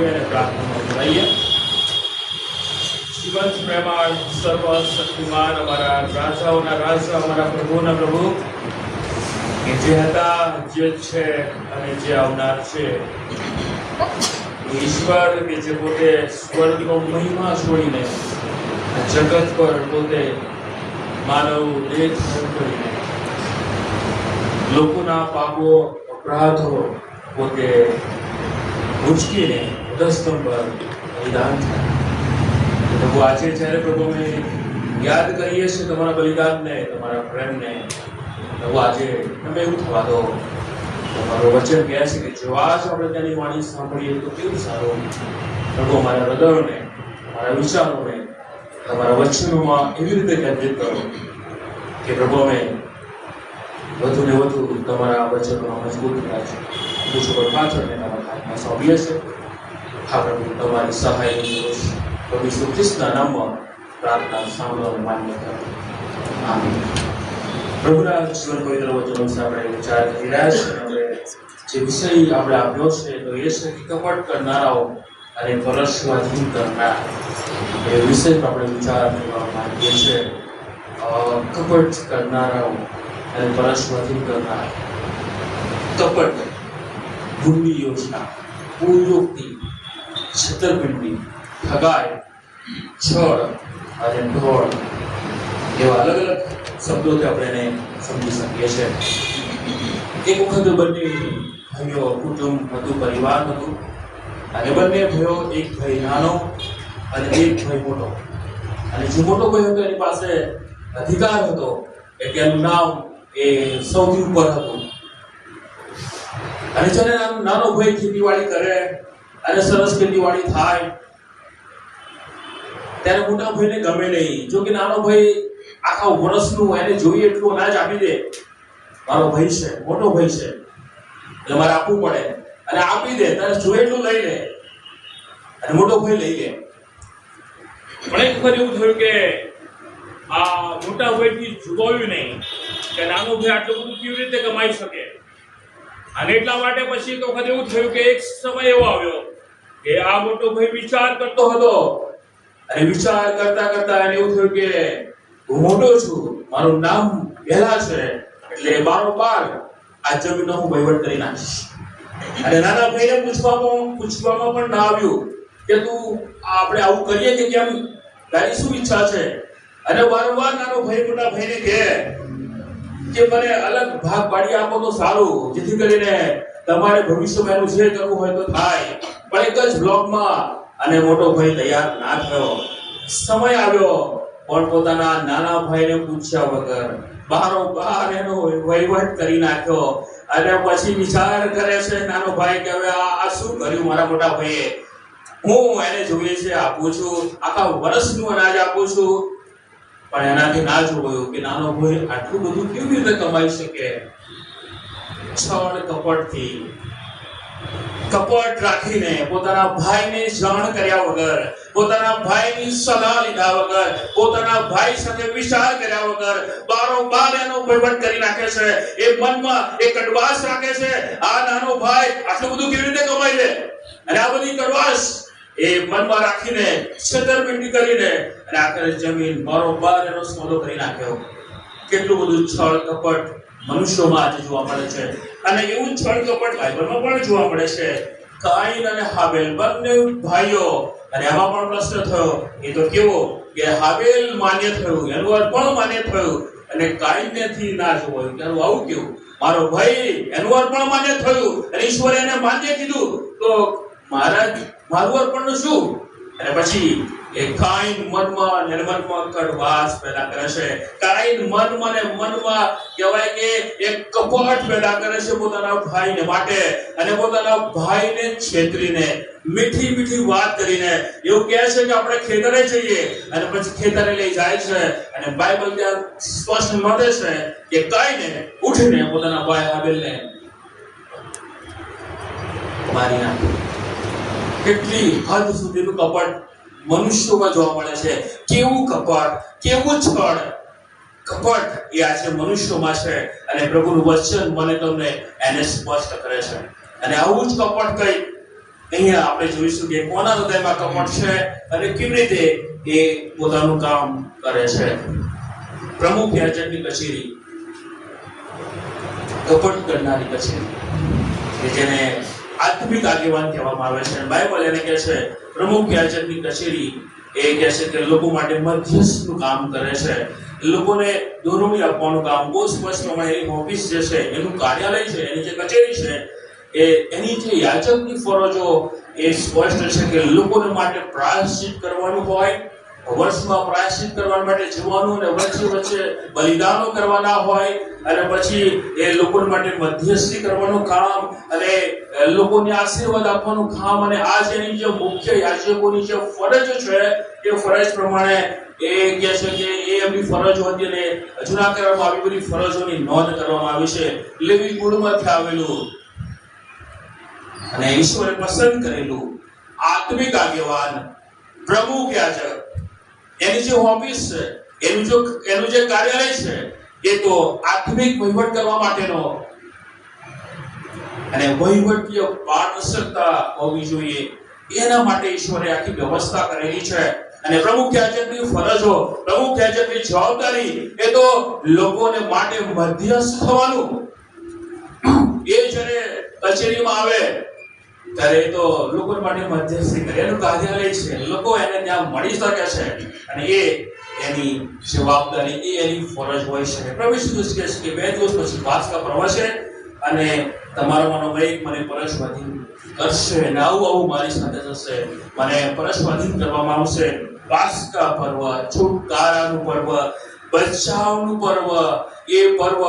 જોઈએ અને પ્રાર્થનામાં જોડાઈએ. જીવંત પ્રેમાળ સર્વ શક્તિમાન અમારા રાજાઓના રાજા, અમારા પ્રભુના પ્રભુ, કે જે હતા, જે છે અને જે આવનાર છે, ઈશ્વર કે જે પોતે સ્વર્ગનો મહિમા છોડીને જગત પર પોતે માનવ દેહ ધારણ કરીને લોકોના પાપો અપરાધો પોતે ઉચકીને દસ્તંભ પર બલિદાન થયા. પ્રભુ આજે જ્યારે પ્રભુ અમે યાદ કરીએ છીએ તમારા બલિદાનને, તમારા પ્રેમને, પ્રભુ આજે તમે એવું થવા દો. તમારું વચન કહે છે કે જો આજ આપણે તેની વાણી સાંભળીએ તો કેવું સારું. પ્રભુ અમારા હૃદયોને, અમારા વિચારોને તમારા વચનોમાં એવી રીતે કેન્દ્રિત કરો કે પ્રભુ અમે વધુ ને વધુ તમારા વચનોમાં મજબૂત થાય છે. પૂછો પર પાછળને તમારા હાથમાં સોંપીએ છીએ. હા પ્રભુ, તમારી સહાયની જરૂર છે. પ્રભુ ઈસુ ખ્રિસ્તના નામમાં પ્રાર્થના સાંભળો અને માન્ય કરો. આમીન. પ્રભુના જીવન પવિત્ર વચનો વિશે આપણે વિચાર કરી રહ્યા છીએ. આપણે જે વિષય આપણે આપ્યો છે તો એ છે કે કપટ કરનારાઓ અને પરસ્વાધીન કરનાર. એ વિષય પર આપણે વિચાર કરવા માંગીએ છીએ. કપટ કરનારાઓ અને પરસ્વાધીન કરનાર. કપટ, ભૂંડી યોજના, કુયુક્તિ, છેતરપિંડી, ઠગાઈ, છળ અને ઢોળ એવા અલગ અલગ શબ્દોથી આપણે એને સમજી શકીએ છીએ. એક વખત બંને ભાઈઓ કુટુંબ હતું, પરિવાર હતું, અને બંને ભાઈઓ, એક ભાઈ નાનો અને એક ભાઈ મોટો. અને જે મોટો ભાઈ હતો એની પાસે અધિકાર હતો એટલે એનું નામ એ સૌથી ઉપર હતું. અને જ્યારે નાનો ભાઈ ખેતીવાડી કરે અને સરસ ખેતીવાડી થાય ત્યારે મોટા ભાઈને ગમે નહીં. જો કે નાનો ભાઈ આખા વર્ષનું એને જોઈએ એટલું અનાજ આપી દે. મારો ભાઈ છે, મોટો ભાઈ છે, એટલે મારે આપવું પડે, અને આપી દે, તારે જોઈએ એટલું લઈ લે, અને મોટો ભાઈ લઈ લે. પણ એક વખત એવું થયું કે આ મોટા ભાઈથી જોયું નહીં કે નાનો ભાઈ આટલું બધું કેવી રીતે કમાઈ શકે. અને એટલા માટે પછી એક વખત એવું થયું કે એક સમય એવો આવ્યો કે આ મોટો ભાઈ વિચાર કરતો હતો, અને વિચાર કરતા કરતા એને એવું થયું કે હું મોટો છું, મારું નામ વહેલા છે, એટલે બારોબાર આ જમીનનો હું વહીવટ કરી નાખીશ. અને નાના ભાઈને પૂછવામાં પણ ના આવ્યું કે તું આપણે આવું કરીએ કે કેમ, તારી શું ઈચ્છા છે. અને વારંવાર નાનો ભાઈ મોટા ભાઈને કહે કે મને અલગ ભાગ પાડી આપો તો સારું, જેથી કરીને તમારે ભવિષ્યમાં એનું જે કરવું હોય તો થાય. પણ એક જ બ્લોકમાં અને મોટો ભાઈ તૈયાર ના થયો. સમય આવ્યો પણ પોતાના નાના ભાઈને પૂછ્યા વગર બારોબાર એનો વહીવટ કરી નાખ્યો. અને પછી વિચાર કરે છે નાનો ભાઈ કે હવે આ શું કર્યું મારા મોટા ભાઈએ. હું એને જોઈએ છે આપું છું, આખા વર્ષનું અનાજ આપું છું, પણ એનાથી ના જોયું કે નાનો ભાઈ આટલું બધું કેવી રીતે કમાઈ શકે. છળ કપટથી, કપટ રાખીને, પોતાના ભાઈને જાણ કર્યા વગર, પોતાના ભાઈની સલાહ લીધા વગર, પોતાના ભાઈ સાથે વિચાર કર્યા વગર બારોબાર એનો વહીવટ કરી નાખે છે. એ મનમાં એક કડવાશ રાખે છે, આ નાનો ભાઈ આટલું બધું કેવી રીતે કમાઈ લે. અને આ બધી કડવાશ એ મનમાં રાખીને છેતરપિંડી કરીને અને આખરે જમીન બારોબાર એનો સોદો કરી નાખ્યો. કેટલું બધું છળ કપટ મનુષ્યોમાં આજે જોવા મળે છે. અને એવું છળ કપટ બાઇબલમાં પણ જોવા મળે છે. કાઈન અને હાબેલ બંને ભાઈઓ, અને એમાં પણ પ્રશ્ન થયો એ તો કેવો કે હાબેલ માન્ય થયું, એનું અર્પણ માન્ય થયું, અને કાઈનથી ના જોવાયું કે આવું કેવું. મારો ભાઈ એનું અર્પણ માન્ય થયું અને ઈશ્વરે એને માન્ય કીધું, તો મારું અર્પણનું શું. અને પછી એ કાઈન મનમાં કડવાશ પેદા કરે છે. કાઈન મનમાં કહેવાય કે એક કપટ પેદા કરે છે પોતાના ભાઈને માટે, અને પોતાના ભાઈને છેતરીને મીઠી મીઠી વાત કરીને એવું કહે છે કે આપણે ખેતરે જઈએ, અને પછી ખેતરે લઈ જાય છે. અને બાઇબલ ત્યાં સ્પષ્ટ નોંધે છે કે કાઈને ઉઠીને પોતાના ભાઈ હાબેલને મારી નાખ્યો. કેટલી હદ સુધીનું કપટ મનુષ્યોમાં જોવા મળે છે. કેવું કપટ, કેવું છળ કપટ એ આજે મનુષ્યોમાં છે. અને પ્રભુનું વચન મને તમને એને સ્પષ્ટ કરે છે. અને આવું જ કપટ કઈ અહીંયા આપણે જોઈશું કે કોના હૃદયમાં કપટ છે અને કેવી રીતે એ પોતાનું કામ કરે છે. પ્રમુખ યાજકની કચેરી કપટ કરનારી કચેરી કે જેને આત્મિક આગેવાન કહેવામાં આવે છે. બાઇબલ એને કહે છે પ્રમુખ યાજકની કચેરી એ કહે છે કે લોકો માટે મધ્યસ્થનું કામ કરે છે, લોકોને દોરવણી આપવાનું કામ. બહુ સ્પષ્ટ પ્રમાણે એની ઓફિસ જે છે, એનું કાર્યાલય છે, એની જે કચેરી છે, એની જે યાજકની ફરજો એ સ્પષ્ટ છે કે લોકોને માટે પ્રાયશ્ચિત કરવાનું હોય, વર્ષમાં પ્રાયશ્ચિત કરવા માટે જવાનું, અને વચ્ચે વચ્ચે બલિદાનો કરવાના હોય, અને પછી એ લોકો માટે મધ્યસ્થી કરવાનું કામ, અને લોકોને આશીર્વાદ આપવાનું કામ. અને આ જેની જે મુખ્ય યાજકોની જે ફરજ છે એ ફરજ પ્રમાણે એ કહે છે કે એ એમની ફરજો હતી, અને જૂના કરારમાં આવી બધી ફરજોની નોંધ કરવામાં આવી છે. લેવી કુળમાંથી આવેલું અને ઈશ્વરે પસંદ કરેલું આત્મિક આગેવાન પ્રમુખ યાજક, એની જે ઓફિસ છે, એનું જે કાર્યાલય છે, એ તો આત્મિક વહીવટ કરવા માટેનો અને વહીવટીય પારદર્શકતા હોવી જોઈએ, એના માટે ઈશ્વરે આખી વ્યવસ્થા કરેલી છે. અને પ્રમુખ યાજકની ફરજો, પ્રમુખ યાજકની જવાબદારી એ તો લોકોને માટે મધ્યસ્થ થવાનું. એ જ્યારે કચેરીમાં આવે ત્યારે તો લોકો માટે મધ્યસ્થી કરે, એનું કાર્યાલય છે, લોકો એને ત્યાં મળી શકે છે, અને એ એની જવાબદારી, એ એની ફરજ હોય છે. પ્રભુ ઈસુ કહે છે કે 2 દિવસ પછી પાસ્કા પર્વ છે, અને તમારામાંનો એક મને પરશવાધીન કરશે, અને આવું મારી સાથે થશે, મને પરશવાધીન કરવામાં આવશે. પાસ્કા પર્વ, છુટકારાનું પર્વ, બચાવનું પર્વ, એ પર્વ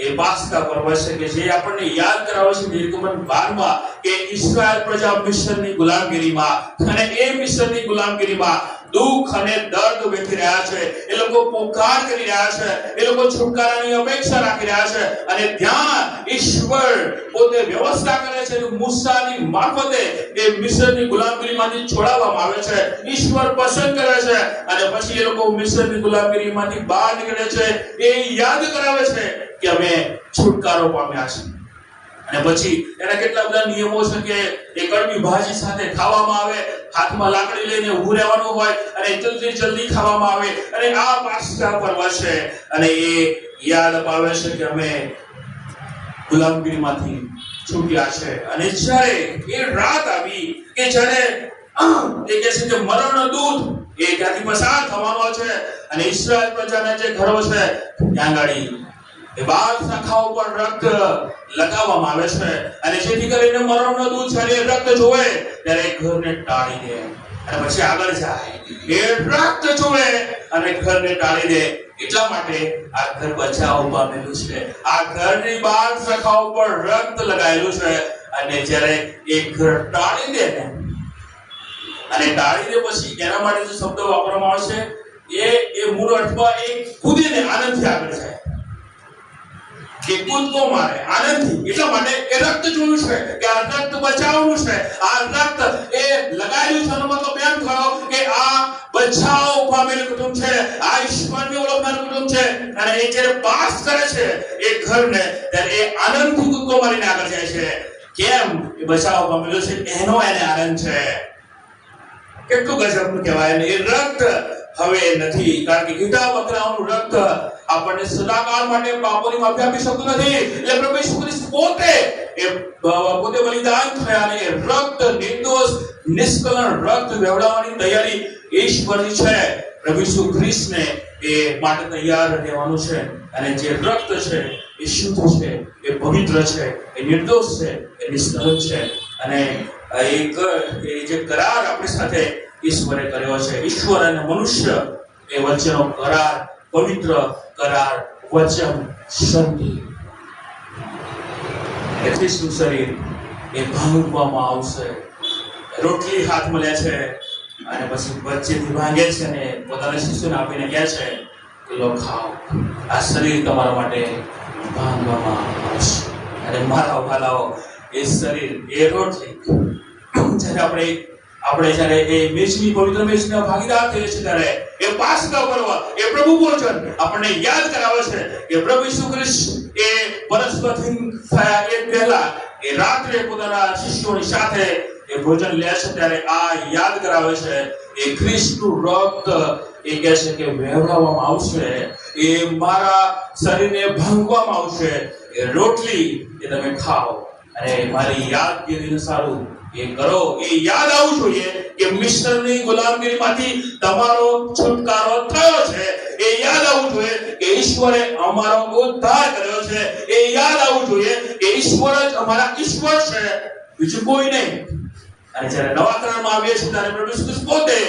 એ પાસ્કા પર્વ છે કે જે આપણને યાદ કરાવે છે નિર્ગમન 12 કે ઇસ્રાએલ પ્રજા મિસ્રની ગુલામગીરીમાં, અને એ મિસ્રની ગુલામગીરીમાં દુઃખ અને દર્દ વેઠી રહ્યા છે. એ લોકો પોકાર કરી રહ્યા છે, એ લોકો છુટકારાની અપેક્ષા રાખી રહ્યા છે, અને ત્યાં ઈશ્વર પોતે વ્યવસ્થા કરે છે. મૂસાની મારફતે એ મિસ્રની ગુલામગીરીમાંથી છોડાવવામાં આવે છે. ઈશ્વર પસંદ કરે છે, અને પછી એ લોકો મિસ્રની ગુલામગીરીમાંથી બહાર નીકળે છે. એ યાદ કરાવે છે કે અમે છુટકારો પામ્યા છે. અને પછી એના કેટલા બધા નિયમો છે કે એ કડવી ભાજી સાથે ખાવામાં આવે, હાથમાં લાકડી લઈને ઊભું રહેવાનું હોય, અને જલ્દી ખાવામાં આવે. અને આ પાસ્કા પર્વ છે, અને એ યાદ અપાવે છે કે અમે ગુલામગીરીમાંથી છૂટ્યા છે. અને જ્યારે એ રાત આવી કે જ્યારે એ કહે છે કે મરણનો દૂત એ ત્યાંથી પસાર થવાનો છે, અને ઇસ્રાએલ પ્રજાના જે ઘરો છે ત્યાં ગાડી એ 12 શાખાઓ પર રક્ત લગાવવામાં આવે છે, અને જેથી કરીને મરણનો દૂત જ્યારે રક્ત જોવે ત્યારે ઘરને ટાળી દે, અને પછી આગળ જાય. એ રક્ત જોવે અને ઘરને ટાળી દે. એટલા માટે આ ઘર બચાવ પામેલું છે. આ ઘરની 12 શાખાઓ પર રક્ત લગાવેલું છે, અને જ્યારે એ ઘર ટાળી દે ને, અને ટાળી દે પછી એના માટે જે શબ્દ વાપરવામાં આવે છે એ મૂળ અર્થમાં એ કૂદીને આનંદથી આગળ જાય, કે કૂદકો મારે આનંદથી. એટલા માટે એ રક્ત જોયું છે કે આ રક્ત બચાવનું છે, આ રક્ત એ લગાવેલું છે. મતલબ એમ થયો કે આ બચાવ પામેલું કુટુંબ છે, આ ઈશ્વરને ઓળખનારું કુટુંબ છે, અને એ જ્યારે પાસ કરે છે એ ઘરને, ત્યારે એ આનંદથી કૂદકો મારીને આગળ જાય છે. કેમ? એ બચાવ પામેલું છે, એનો એને આનંદ છે. કેટલું ગજબનું કહેવાય. એ રક્ત હવે નથી, કારણ કે ઘીટા બકરાઓનું રક્ત આપણને સદાકાળ માટે પાપોની માફી આપી શકતું નથી. એટલે પ્રભુ ઈસુ ખ્રિસ્ત પોતે બલિદાન થયા, અને એ રક્ત નિર્દોષ નિષ્કલંક રક્ત વહેવડાવવાની તૈયારી ઈશ્વરની છે. પ્રભુ ઈસુ ખ્રિસ્તને એ માટે તૈયાર રહેવાનું છે, અને જે રક્ત છે એ શુદ્ધ છે, એ પવિત્ર છે, એ નિર્દોષ છે, એ નિષ્કલંક છે. અને એ જે કરાર આપણી સાથે ઈશ્વરે કર્યો છે, ઈશ્વર અને મનુષ્ય એ વચ્ચેનો કરાર, પવિત્ર કરાર, વચન સંધિ. ખ્રિસ્તનું શરીર એ ભાંગવામાં આવશે. રોટલી હાથમાં લે છે, અને પછી વચ્ચેથી ભાંગે છે, અને પોતાના શિષ્યોને આપીને કહે છે કે લો ખાઓ, આ શરીર તમારા માટે ભાંગવામાં આવશે. અને મારા વાલાઓ, એ શરીર, એ રોટલી, જ્યારે આપણે જ્યારે એ મેજની, પવિત્ર મેજના ભાગીદાર થઈએ છીએ, ત્યારે એ પાસ્કા પર્વ, એ પ્રભુ ભોજન આપણને યાદ કરાવે છે કે પ્રભુ ઈસુ ખ્રિસ્ત એ પરસ્પર થયા એ પહેલા એ રાત્રે પોતાના શિષ્યોની સાથે એ ભોજન લે છે ત્યારે આ યાદ કરાવે છે એ ખ્રિસ્તનું રક્ત એ કહે છે કે વહેવડાવવામાં આવશે, એ મારા શરીરને ભાંગવામાં આવશે, એ રોટલી એ તમે ખાઓ અને મારી યાદગીરીને સારું એ કરો. એ યાદ આવવું જોઈએ કે મિસ્રની ગુલામગીરીમાંથી તમારો છુટકારો થયો છે. એ યાદ આવવું જોઈએ કે ઈશ્વરે અમારો ઉદ્ધાર કર્યો છે. એ યાદ આવવું જોઈએ કે ઈશ્વર જ અમારા ઈશ્વર છે, બીજું કોઈ નહીં. અને જ્યારે નવા કરારમાં આવીએ છીએ ત્યારે પ્રભુ ઈસુ ખ્રિસ્ત પોતે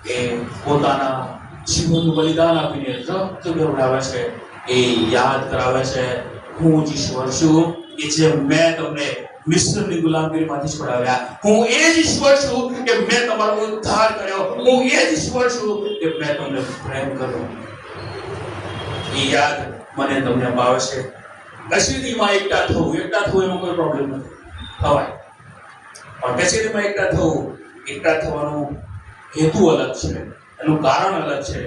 એ પોતાના જીવનનું બલિદાન આપીને રક્ત વહેવડાવે છે. એ યાદ કરાવે છે હું જ ઈશ્વર છું કે જે મેં તમને મિસ્રની ગુલામગીરીમાંથી છોડાવ્યા. હું એ જ ઈશ્વર છું કે મેં તમારો ઉદ્ધાર કર્યો. હું એ જ ઈશ્વર છું કે મેં તમને પ્રેમ કર્યો. એ યાદ મને તમને અપાવે છે. કચેરીમાં એકઠા થવું એમાં કોઈ પ્રોબ્લેમ નથી, થવાય. પણ કચેરીમાં એકઠા થવાનો હેતુ અલગ છે, એનું કારણ અલગ છે.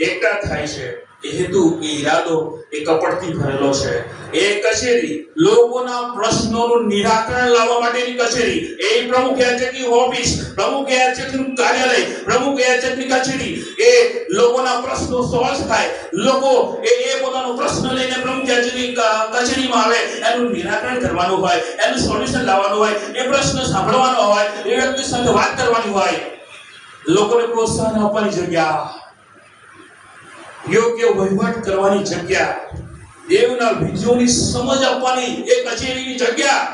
એકઠા થાય છે એ હેતુ, એ ઈરાદો એ કપટથી ભરેલો છે. એ કચેરી લોકોના પ્રશ્નોનું નિરાકરણ લાવવા માટેની કચેરી, એ પ્રમુખ યાજકની ઓફિસ, પ્રમુખ યાજકનું કાર્યાલય, પ્રમુખ યાજકની કચેરી, એ લોકોના પ્રશ્નો સોલ્વ થાય. લોકો એ પોતાનો પ્રશ્ન લઈને પ્રમુખ યાજકની કચેરીમાં આવે, એનું નિરાકરણ કરવાનું હોય, એનું સોલ્યુશન લાવવાનું હોય, એ પ્રશ્ન સાંભળવાનો હોય, એ વ્યક્તિ સાથે વાત કરવાની હોય, લોકોને પ્રોત્સાહન આપવાની જગ્યા, યોગ્ય વહીવટ કરવાની જગ્યા, દેવના વિધિઓની સમજ આપવાની એ કચેરીની જગ્યા,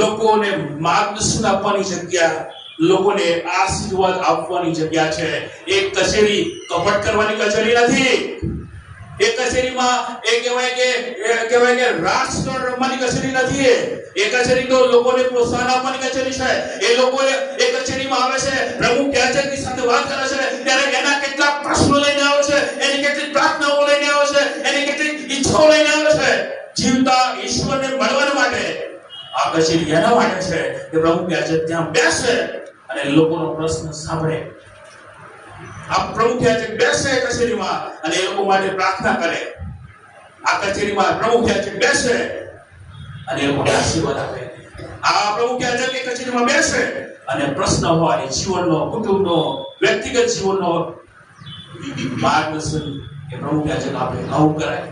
લોકોને માર્ગદર્શન આપવાની જગ્યા, લોકોને આશીર્વાદ આપવાની જગ્યા છે. એ કચેરી કપટ કરવાની કચેરી નથી. એ કચેરીમાં એ કહેવાય કે રાજકારણ રમવાની કચેરી નથી. એ કચેરી તો લોકોને પ્રોત્સાહન આપવાની કચેરી છે. એ લોકો એ કચેરીમાં આવે છે, પ્રમુખ યાજકની સાથે વાત કરે છે, ત્યારે એના કેટલાક પ્રશ્નો લઈને આવે છે, એની કેટલીક પ્રાર્થનાઓ લઈને આવે છે, એની કેટલીક ઈચ્છાઓ લઈને આવે છે. જીવતા ઈશ્વરને મળવા માટે આ કચેરી એના માટે છે કે પ્રમુખ યાજક ત્યાં બેસે અને લોકોનો પ્રશ્ન સાંભળે. આ પ્રમુખ યાજક બેસે કચેરીમાં અને એ લોકો માટે પ્રાર્થના કરે. આ કચેરીમાં પ્રમુખ યાજક બેસે અને એ લોકોને આશીર્વાદ આપે. આ પ્રમુખ યાજક એ કચેરીમાં બેસે અને પ્રશ્ન હોય જીવનનો, કુટુંબનો, વ્યક્તિગત જીવનનો માર્ગદર્શન એ પ્રમુખ યાજક આપે. આવું કરાય.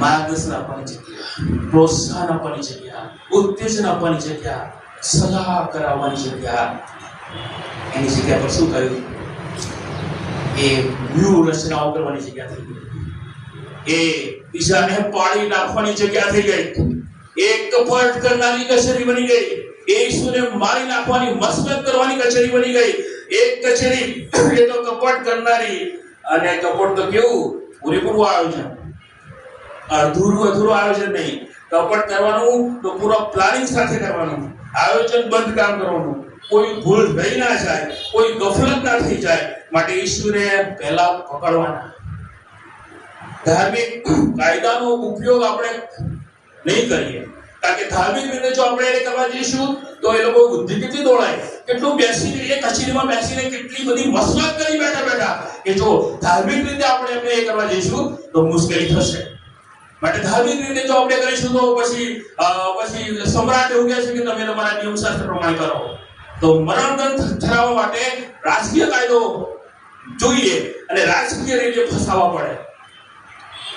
માર્ગદર્શન આપવાની જગ્યા, પ્રોત્સાહન આપવાની જગ્યા, ઉત્તેજન આપવાની જગ્યા, સલાહ કરાવવાની જગ્યા, એની જગ્યા પર શું કર્યું? એ વ્યૂહ રચનાઓ કરવાની જગ્યા થઈ ગઈ. એ બીજાને પાડી નાખવાની જગ્યા થઈ ગઈ. એક કપટ કરનારી કચેરી બની ગઈ. એ ઈસુને મારી નાખવાની મસલત કરવાની કચેરી બની ગઈ. એક કચેરી એ તો કપટ કરનારી, અને કપટ તો કેવું પૂરેપૂરું આયોજન, અધૂરું આયોજન નહીં. કપટ કરવાનું તો પૂરો પ્લાનિંગ સાથે કરવાનું, આયોજન બંધ કામ કરવાનું, કોઈ ભૂલ રહી ના જાય, કોઈ ગફલત ના થઈ જાય માટે ઈશ્વરે પહેલા પકડવાના. ધાર્મિક કાયદાનો ઉપયોગ આપણે નહીં કરીએ, કારણ કે ધાર્મિક રીતે જો આપણે એને કરવા જઈશું તો એ લોકો બુદ્ધિ કેટલી દોડાય, કેટલું બેસીને એ કચેરીમાં બેસીને કેટલી બધી મસલત કરી બેઠા કે જો ધાર્મિક રીતે આપણે એમને એ કરવા જઈશું તો મુશ્કેલી થશે. માટે ધાર્મિક રીતે જો આપણે કરીશું તો પછી સમ્રાટ એવું કહે છે કે તમે તમારા નિયમશાસ્ત્ર પ્રમાણે કરો. તો મરણદંડ ઠરાવવા માટે રાજકીય કાયદો જોઈએ અને રાજકીય રીતે ફસાવવા પડે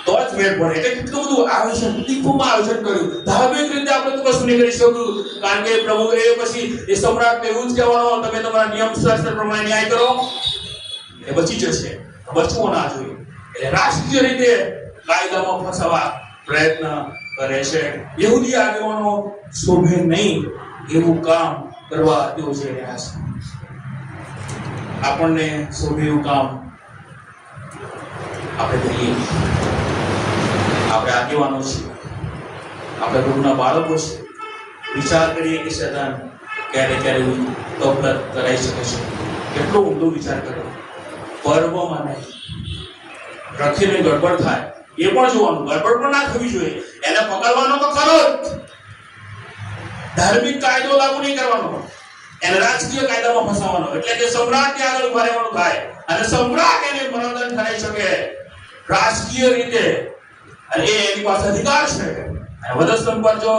તો જ મેળ પડે. એટલે કેટલું બધું આયોજન, તીખુંમાં આયોજન કર્યું. ધાર્મિક રીતે આપણે તો કશું નહીં કરી શકતું, કારણ કે પ્રભુ એ પછી એ સમ્રાટને એવું જ કહેવાનો, તમે તમારા નિયમશાસ્ત્ર પ્રમાણે ન્યાય કરો, એ બચી જશે. બચવું ના જોઈએ. એટલે રાજકીય રીતે કાયદામાં ફસાવવા પ્રયત્ન કરે છે. યહૂદી આગેવાનો શોભે નહીં એવું કામ કરવા તેઓ જઈ રહ્યા છે. આપણને શોભે એવું કામ આપણે કરીએ. આપણે આગેવાનો છીએ, આપણે પ્રભુના બાળકો છે. વિચાર કરીએ કે શૈતાન ક્યારે ગફલત કરાઈ શકે છે. કેટલો ઊંડો વિચાર કર્યો. પર્વમાં નહીં, રખીને ગડબડ થાય એ પણ જોવાનું. ગડબડ પણ ના થવી જોઈએ. એને પકડવાનો તો ખરો જ. ધાર્મિક કાયદો લાગુ નહીં કરવાનો, એને રાજકીય કાયદામાં ફસાવવાનો. એટલે કે સમ્રાટને આગળ ઉભા રહેવાનું થાય અને સમ્રાટ એને મરણદંડ ઠરાવી શકે રાજકીય રીતે, અને એ એની પાસે અધિકાર છે. અને વધસ્તંભ પર જો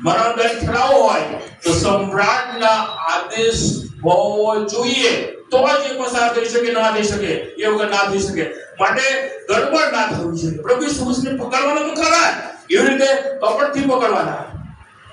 મરણદંડ ઠરાવો હોય તો સમ્રાટના આદેશ હોવો જોઈએ, તો જ એ પસાર થઈ શકે, ના થઈ શકે એ વગર ના થઈ શકે. માટે ગડબડ ના થવી જોઈએ. પ્રભુ ઈસુ ખ્રિસ્તને પકડવાના તો ખરા, એવી રીતે કપટથી પકડવાના.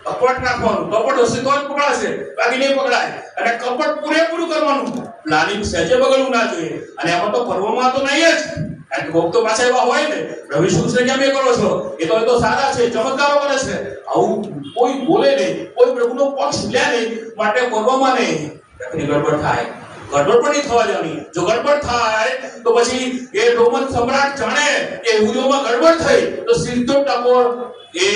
કપટ રાખવાનું, કપટ હશે તો જ પકડાશે, બાકી નહીં પકડાય. અને કપટ પૂરેપૂરું કરવાનું, પ્લાનિંગ સહેજે બગડવું ના જોઈએ. અને એમાં તો ફરવામાં તો નહીં જ. કારણ કે ભોગ તો પાછા એવા હોય ને, પ્રભુ ઈસુ ખ્રિસ્તને કેમ એ કરો છો, એ તો સારા છે, ચમત્કારો કરે છે. આવું કોઈ બોલે નહીં, કોઈ પ્રભુનો પક્ષ લે નહીં, માટે ફરવામાં નહીં. ગડબડ થાય, ગડબડ પણ નહીં થવા દેવાની. જો ગડબડ થાય તો પછી એ રોમન સમ્રાટ જાણે કે યહૂદીઓમાં ગડબડ થઈ તો સીધો ટકોર એ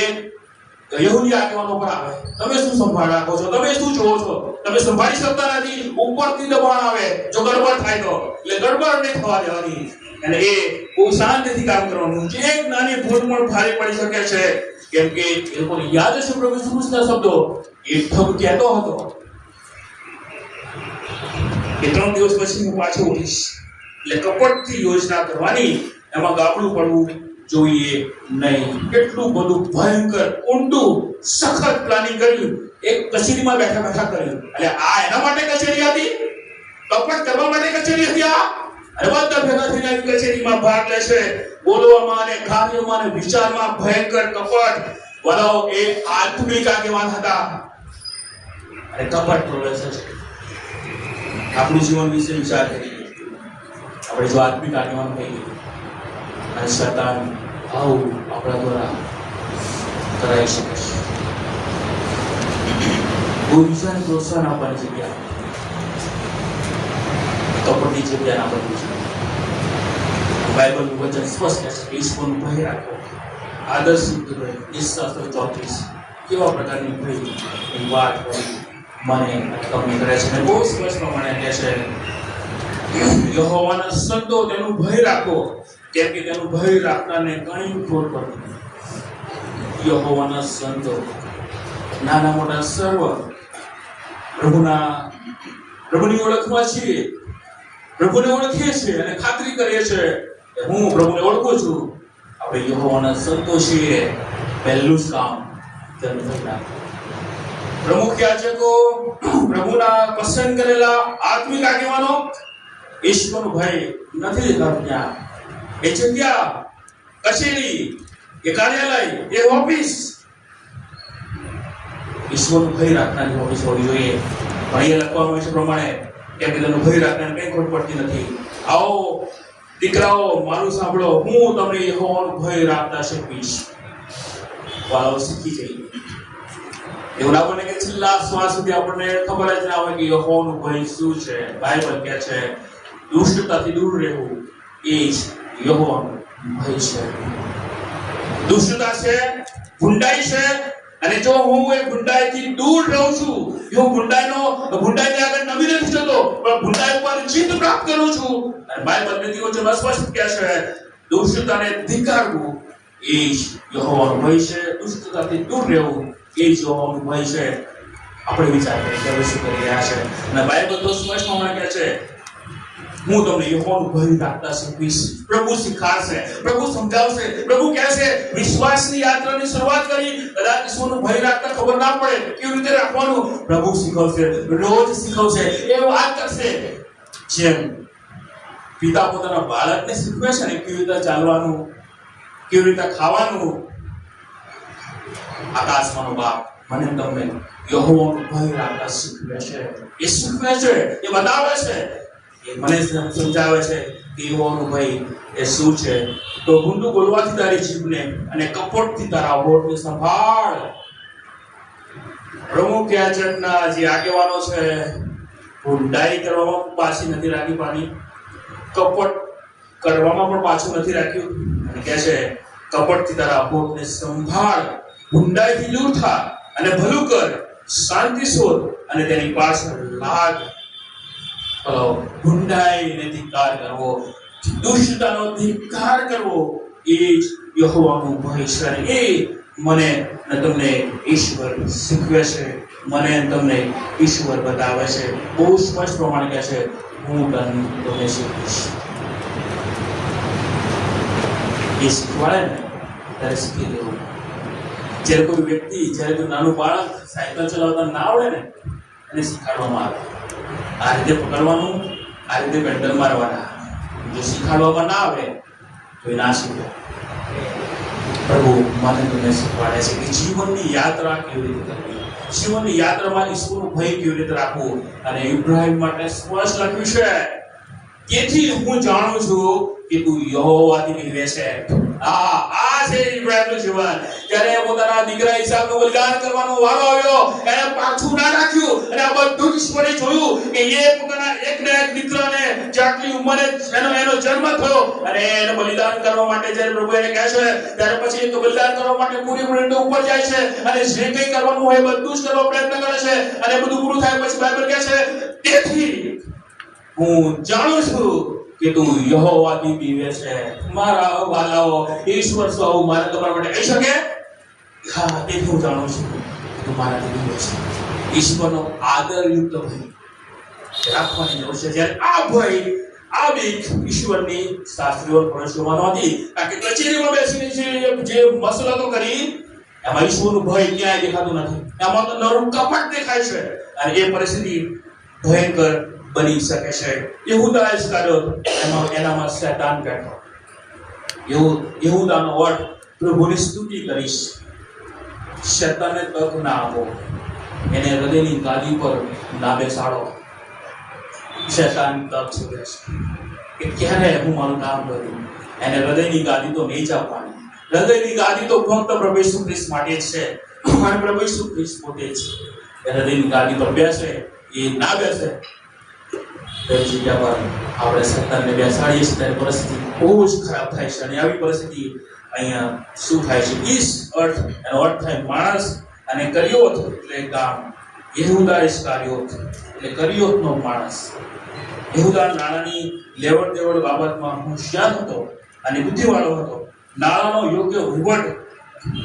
યહૂદી આગેવાનો પર આવે. તમે શું સંભાળ રાખો છો, તમે શું જોવો છો, તમે સંભાળી શકતા નથી, ઉપરથી દબાણ આવે જો ગડબડ થાય તો. એટલે ગડબડ નહીં થવા દેવાની અને એ બહુ શાંતિથી કામ કરવાનું. જે એક નાની ભૂલ પણ ભારે પડી શકે છે, કેમ કે એ લોકોને યાદ છે પ્રભુ ઈસુ ખ્રિસ્તના શબ્દો. એ ઠગ કહેતો હતો કે 3 દિવસ પછી હું પાછો ઉઠીશ. એટલે કપટથી યોજના કરવાની, એમાં ગાબડું પડવું જોઈએ નહીં. કેટલું બધું ભયંકર, ઊંડું, સખત પ્લાનિંગ કર્યું, એક કચેરીમાં બેઠા બેઠા કર્યું. એટલે આ એના માટે કચેરી હતી, કપટ કરવા માટે કચેરી હતી આ. અને બધા ભેગા થઈને કચેરીમાં ભાગ લે છે, બોલવામાં અને કાર્યમાં અને વિચારમાં ભયંકર કપટ. વાળો એ આત્મિક આગેવાન હતા અને કપટ પ્રવેશે છે. આપણું જીવન વિશે વિચાર કરીએ. આપણે જો આત્મિક આગેવાન કહીએ અને શૈતાન આવું આપણા દ્વારા કરાઈ શકે છે. બહુ બીજાને પ્રોત્સાહન આપવાની જગ્યા કપટની જગ્યા ના બનવી જોઈએ. બાઇબલનું વચન સ્પષ્ટ છે કે ઈશ્વરનું ભય રાખો, આદર સિદ્ધ રહે. 34 કેવા પ્રકારની ભયની વાત મને તમને કરે છે અને બહુ સ્પષ્ટ પ્રમાણે કહે છે યહોવાના સંતો તેનું ભય રાખો, કેમ કે તેનું ભય રાખનારને ઘણી ખોટ પડતી. યહોવાના સંતો નાના મોટા સર્વ પ્રભુની ઓળખમાં છીએ, પ્રભુને ઓળખીએ છીએ અને ખાતરી કરીએ છીએ કે હું પ્રભુને ઓળખું છું. આપણે યહોવાના સંતો છીએ. પહેલું જ કામ તેનું ભય રાખો. પ્રમુખ યાજકો, પ્રભુના પસંદ કરેલા આત્મિક આગેવાનો ઈશ્વરનો ભય નથી દેખાડતા. એ જગ્યા, કચેરી, એ કાર્યાલય, એ ઓફિસ ઈશ્વરનો ભય રાખનારી ઓફિસ હોવી જોઈએ. પણ એ લખવાનું હોય છે પ્રમાણે કેમ કે તેનો ભય રાખનાર કંઈ ખોટ પડતી નથી. આવો દીકરાઓ, મારું સાંભળો, હું તમને યહોવાનો ભય રાખતા શીખવીશ. વાળો શીખી જઈએ. એવું ના બને કે છેલ્લા શ્વાસ સુધી આપણને ખબર જ ના હોય કે યહોવાનો ભય શું છે. બાઇબલ કહે છે દુષ્ટતાથી દૂર રહેવું એ જ યહોવાનો ભય છે. દુષ્ટતા છે, ભૂંડાઈ છે, અને જો હું એ ભૂંડાઈથી દૂર રહું છું, હું ભૂંડાઈને આગળ નમી નથી જતો, પણ ભૂંડાઈ ઉપર જીત પ્રાપ્ત કરું છું. અને બાઇબલ નદીઓ જે સ્પષ્ટ કહે છે દુષ્ટતાને ધિક્કારવું એ જ યહોવાનો ભય છે. દુષ્ટતાથી દૂર રહેવું એ જ યહોવાનો ભય છે. આપણે વિચાર કરીએ કે હવે શું કરી રહ્યા છે. અને બાઇબલ તો સ્પષ્ટ પ્રમાણે કહે છે હું તમને યહોવાનો ભય રાખતા શીખવીશ. પ્રભુ શીખાડશે, પ્રભુ સમજાવશે. પ્રભુ કહે છે વિશ્વાસની યાત્રાની શરૂઆત કરી, કદાચ ઈશ્વરનો ભય રાખતા ખબર ના પડે કેવી રીતે રાખવાનું, પ્રભુ શીખવશે, રોજ શીખવશે. એ વાત કરશે જેમ પિતા પોતાના બાળકને શીખવે છે ને કેવી રીતે ચાલવાનું, કેવી રીતે ખાવાનું. આકાશમાંનો બાપ મને તમને યહોવાનો ભય રાખતા શીખવે છે. એ શીખવે છે, એ બતાવે છે, મને સમજાવે છે કે યહોવાનો ભય એ શું છે. તો ઊંડું બોલવાથી તારી જીભને અને કપટથી તારા હોઠને સંભાળ. પ્રમુખ યાજકના જે આગેવાનો છે ભૂંડાઈ કરવામાં પાછી નથી રાખી પાડી, કપટ કરવામાં પણ પાછું નથી રાખ્યું. અને કહે છે કપટથી તારા હોઠને સંભાળ, ભૂંડાઈથી દૂર થા અને ભલું કર, શાંતિ શોધ અને તેની પાછળ લાગ. ભૂંડાઈને ધિક્કાર કરવો, દુષ્ટતાનો ધિક્કાર કરવો એ જ યહોવાનો ભય છે. એ મને ને તમને ઈશ્વર શીખવે છે, મને તમને ઈશ્વર બતાવે છે. બહુ સ્પષ્ટ પ્રમાણે કહે છે હું તમને શીખવીશ. એ શીખવાડે ને ત્યારે શીખી લેવું. જ્યારે કોઈ વ્યક્તિ, જ્યારે કોઈ નાનું બાળક સાયકલ ચલાવતા ના આવડે ને, એને શીખવાડવામાં આવે, આ રીતે પકડવાનું, આ રીતે પેડલ મારવાના. જો શીખવાડવામાં ના આવે તો એ ના શીખે. પ્રભુ મને તમને શીખવાડે છે કે જીવનની યાત્રા કેવી રીતે કરવી, જીવનની યાત્રામાં ઈશ્વરનું ભય કેવી રીતે રાખવું. અને ઇબ્રાહિમ માટે સ્પષ્ટ લખ્યું છે, તેથી હું જાણું છું કે તું યહોવાથી નીકળે છે. આ છે ઇબ્રાહિમનું જીવન. જ્યારે પોતાના દીકરા ઈસાકનું બલિદાન કરવાનો વારો આવ્યો, એને પાછું ના રાખ્યું અને આ બધું ઈશ્વરે જોયું કે એ પોતાના એકને એક દીકરાને જે આટલી ઉંમરે એનો જન્મ થયો અને એને બલિદાન કરવા માટે જ્યારે પ્રભુ એને કહે છે, ત્યારે પછી એ તો બલિદાન કરવા માટે પૂરેપૂરી ઉપર જાય છે અને જે કંઈ કરવાનું હોય બધું જ કરવા પ્રયત્ન કરે છે. અને બધું પૂરું થાય પછી બાઇબલ કહે છે, તેથી હું જાણું છું કે તું યહોવાથી બીવે છે. મારા વાલાઓ, ઈશ્વર સૌ મારા તમારા માટે કહી શકે, હા, તેથી હું જાણું છું કે તું મારાથી બીવે છે. ઈશ્વરનો આદરયુક્ત ભય રાખવાની જરૂર છે. જ્યારે આ ભય, આ બીક ઈશ્વરની શાસ્ત્રીઓ પડોશીઓમાં નહોતી, કારણ કે કચેરીમાં બેસીને જે મસલતો કરી એમાં ઈશ્વરનું ભય ક્યાંય દેખાતું નથી. એમાં તો નરું કપટ દેખાય છે. અને એ પરિસ્થિતિ ભયંકર બની શકે છે. યહૂદા ઇસ્કારિયોત, એનામાં શૈતાન બેઠો. યહૂદાનો અર્થ પ્રભુની સ્તુતિ કરીશ. શૈતાનને તક ના આપો, એને હૃદયની ગાદી પર ના બેસાડો. શૈતાન તક શોધે છે કે ક્યારે હું મારું કામ કરું. એને હૃદયની ગાદી તો નહીં જ આપવાની. હૃદયની ગાદી તો ફક્ત પ્રભુ ઈસુ ખ્રિસ્ત માટે જ છે. અને પ્રભુ ઈસુ ખ્રિસ્ત પોતે જ હૃદયની ગાદી પર બેસે, એ ના બેસે તેવી જગ્યા પર આપણે શૈતાનને બેસાડીએ છીએ ત્યારે પરિસ્થિતિ બહુ જ ખરાબ થાય છે. અને આવી પરિસ્થિતિ અહીંયા શું થાય છે? એનો અર્થ થાય માણસ, અને કર્યોત એટલે કામ. યહૂદા ઇસ્કારિયોત એટલે કર્યોતનો માણસ. યહૂદા નાણાંની લેવડ દેવડ બાબતમાં હોશિયાર હતો અને બુદ્ધિવાળો હતો. નાણાંનો યોગ્ય વહીવટ,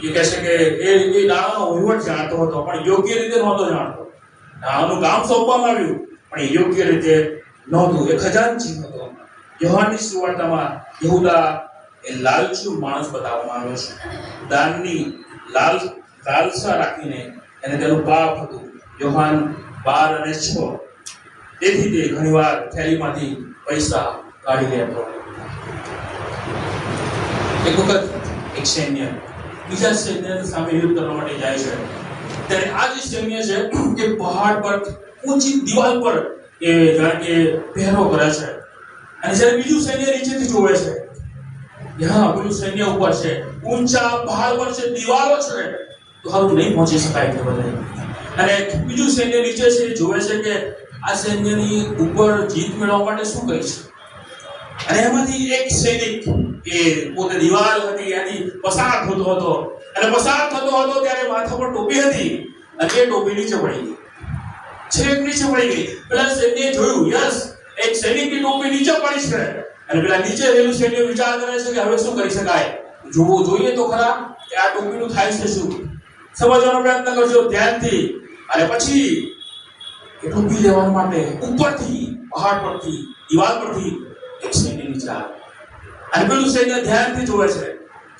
એ કહે છે કે એ નાણાંનો વહીવટ જાણતો હતો, પણ યોગ્ય રીતે નહોતો જાણતો. નાણાંનું કામ સોંપવામાં આવ્યું પણ એ યોગ્ય રીતે નહોતું. એ ખજાનચી હતો. યોહાનની સુવાર્તામાં યહૂદા એ લાલચુ માણસ બતાવવામાં આવ્યો છે. દાનની લાલસા રાખીને એને તેનું પાપ હતું. યોહાન 12 અને 6. તેથી તે ઘણીવાર થેલીમાંથી પૈસા કાઢી લેતો. એક વખત એક સૈન્ય બીજા સૈન્ય સામે યુદ્ધ કરવા માટે જાય છે. ત્યારે આ જે સૈન્ય છે એ પહાડ પર ઊંચી દિવાલ પર એ જાણે કે પહેરો કરે છે. અને જ્યારે બીજું સૈન્ય નીચેથી જોવે છે, હા, પેલું સૈન્ય ઉપર છે, ઊંચા પહાડ પર છે, દિવાલો છે, તો હારું નહીં પહોંચી શકાય તે બધે. અને બીજું સૈન્ય નીચે છે, જોવે છે કે આ સૈન્યની ઉપર જીત મેળવવા માટે શું કરી છે. અને એમાંથી એક સૈનિક એ પોતે દિવાલ હતી એની પસાર થતો હતો, અને પસાર થતો હતો ત્યારે માથા પર ટોપી હતી અને એ ટોપી નીચે પડી ગઈ. છેક નીચે પડી ગઈ. પેલા સૈન્યએ જોયું, યસ, એક સૈનિકની ટોપી નીચે પડી છે. અને પેલા નીચે રહેલું સૈન્ય વિચાર કરે છે કે હવે શું કરી શકાય, જોવું જોઈએ તો ખરા કે આ ટોપીનું થાય છે શું. સમજવાનો પ્રયત્ન કરજો ધ્યાનથી. અને પછી એ ટોપી લેવા માટે ઉપરથી, પહાડ પરથી, દિવાલ પરથી એક સૈન્ય નીચે આવ્યો. અને પેલું સૈન્ય ધ્યાનથી જોવે છે,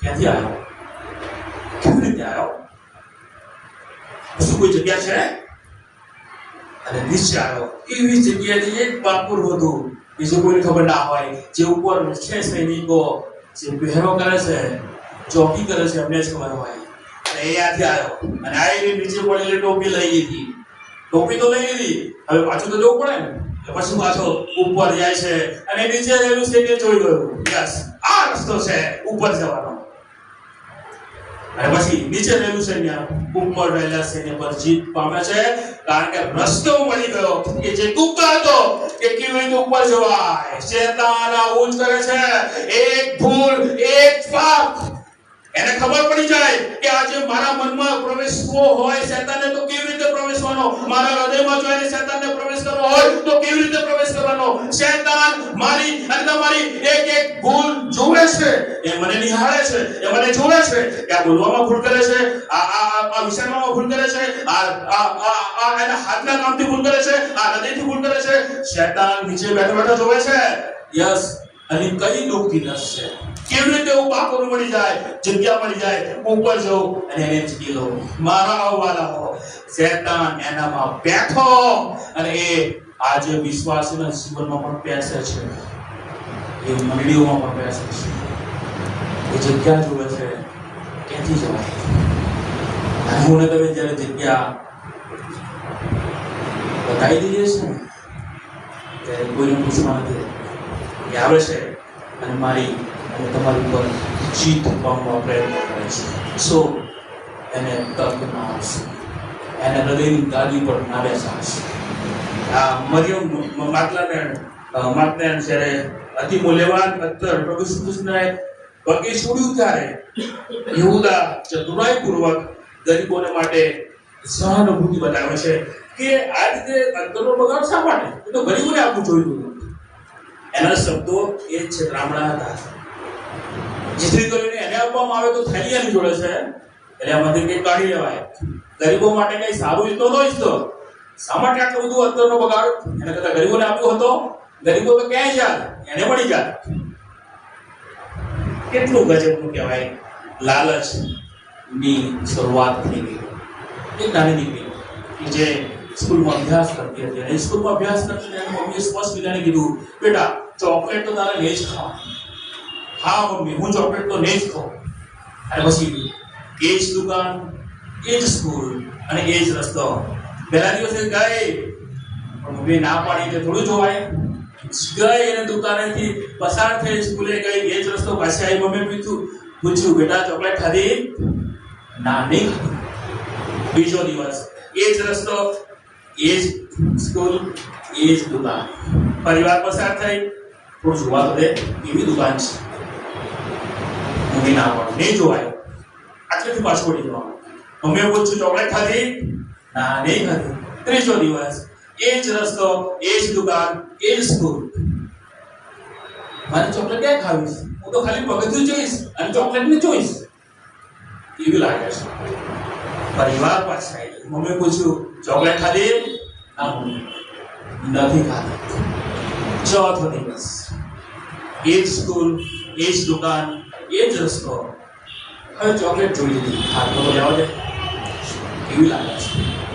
ક્યાંથી આવ્યો, કેવી રીતે આવ્યો, શું કોઈ જગ્યા છે. અને નીચે આવ્યો એવી જગ્યાથી એક બાપુર હતું કે જે કોઈને ખબર ના હોય, જે ઉપર છે સૈનિકો જે પહેરો કરે છે, ચોકી કરે છે, એમને જ ખબર હોય. અને એ ત્યાંથી આવ્યો અને આવીને નીચે પડેલી ટોપી લઈ લીધી. ટોપી તો લઈ લીધી, હવે પાછું તો જવું પડે ને, એટલે પછી પાછો ઉપર જાય છે અને નીચે રહેલું સૈન્ય જોઈ ગયું, યસ, આ રસ્તો છે ઉપર જવાનો. અને પછી નીચે રહેલું સૈન્ય ઉપર રહેલા સૈન્ય પર જીત પામે છે, કારણ કે રસ્તો મળી ગયો કે જે ટૂંકો હતો કે કેવી રીતે ઉપર જવાય. શેતાન આવું જ કરે છે. એક ભૂલ, એક પાપ, એને ખબર પડી જાય કે આજે મારા મનમાં પ્રવેશવો હોય શેતાનને તો કેવી રીતે પ્રવેશવાનો, મારા હૃદયમાં જો એને શેતાનને પ્રવેશ કરવો હોય તો કેવી રીતે પ્રવેશ કરવાનો. શેતાન મારી અને તમારી એક એક ભૂલ જોવે છે, એ મને નિહાળે છે, એ મને જોવે છે કે આ બોલવામાં ભૂલ કરે છે, આ વિચારવામાં ભૂલ કરે છે, આ એના હાથના કામથી ભૂલ કરે છે, આ હૃદયથી ભૂલ કરે છે. શેતાન નીચે બેઠો બેઠો જોવે છે, યસ. અને કઈ ડૂબતી નસ છે, કેવી રીતે હું બાપોનું મળી જાય, જગ્યા મળી જાય, ઉપર જવું અને એને જીતી લઉં. મારા વાલાઓ, શેતાન એનામાં બેઠો અને એ આજે વિશ્વાસીના જીવનમાં પણ બેસે છે, એ મંડળીઓમાં પણ બેસે છે, એ જગ્યા જોવે છે, ક્યાંથી જવાય. હું ને તમે જ્યારે જગ્યા બતાવી દઈએ છે ને ત્યારે કોઈને પૂછવા નથી, એ આવે છે અને મારી અને તમારી ઉપર જીત પામવા પ્રયત્ન કરે છે. સો એને તક ના આવશે, એને હૃદયની ગાદી પર ના બેસાડશે. આ મરિયમ માગદલેને જ્યારે અતિ મૂલ્યવાન અત્તર પ્રભુ ઈસુ ખ્રિસ્તને પગે છોડ્યું ત્યારે યહૂદા ચતુરાઈપૂર્વક ગરીબોને માટે સહાનુભૂતિ બતાવે છે કે આ રીતે અત્તરનો બગાડ શા માટે? એ તો ગરીબોને આપવું જોઈતું. એના શબ્દો એ જ છે, બ્રાહ્મણા હતા. ઇસ્ત્રી કરીને એને આપવામાં આવે તો થેલિયાની જોડે છે, એટલે આમાંથી કંઈક કાઢી લેવાય. ગરીબો માટે કઈ સારું ઈચ્છતો ન ઈચ્છતો, શા માટે આટલું બધું અત્તરનો બગાડ? એને કરતા ગરીબોને આપ્યો હતો, ગરીબો તો ક્યાંય જાય, એને મળી જાય. કેટલું ગજબનું કહેવાય. લાલચની શરૂઆત થઈ ગઈ. એક નાની દીકરી જે સ્કૂલમાં અભ્યાસ કરતી હતી, અને સ્કૂલમાં અભ્યાસ કરતી એની મમ્મીએ સ્પષ્ટ વિધાને કીધું, બેટા ચોકલેટ તો તારે નહીં જ ખાવાની. હા મમ્મી, હું ચોકલેટ તો નહીં જ ખાઉં. અને પછી એ જ દુકાન, એ જ સ્કૂલ અને એ જ રસ્તો. પહેલા દિવસે ગઈ, પણ મમ્મી ના પાડી એટલે થોડું જોવાય. ગઈ અને દુકાનેથી પસાર થઈ સ્કૂલે ગઈ, એ જ રસ્તો પાછી આવી. મમ્મી પૂછ્યું, બેટા ચોકલેટ ખાધી? ના, નહીં ખાધી. બીજો દિવસ એ જ રસ્તો, એ જ સ્કૂલ, એ જ દુકાન. પરિવાર પસાર થઈ, થોડું જોવા તો દે, એવી દુકાન છે. મમ્મી ના પાડે, નહીં જોવાય. આટલેથી પાછું વળી જવાનું. મમ્મીએ પૂછ્યું, ચોકલેટ ખાધી? ના, નહીં ખાધી. ત્રીજો દિવસ એ જ રસ્તો, એ જ દુકાન, એ જ સ્કૂલ. મારે ચોકલેટ ક્યાં ખાવીશ? હું તો ખાલી પગથિયું જોઈશ અને ચોકલેટ ને જોઈશ. એવી લાગે છે. પરિવાર પાછા આવી. મમ્મી પૂછ્યું, ચોકલેટ ખાધી? ના મમ્મી, નથી ખાધી. ચોથો દિવસ એ જ સ્કૂલ, એ જ દુકાન, એ જ રસ્તો. હવે ચોકલેટ જોઈ લીધી, હાથમાં તો લેવા દે. એવી લાગે છે.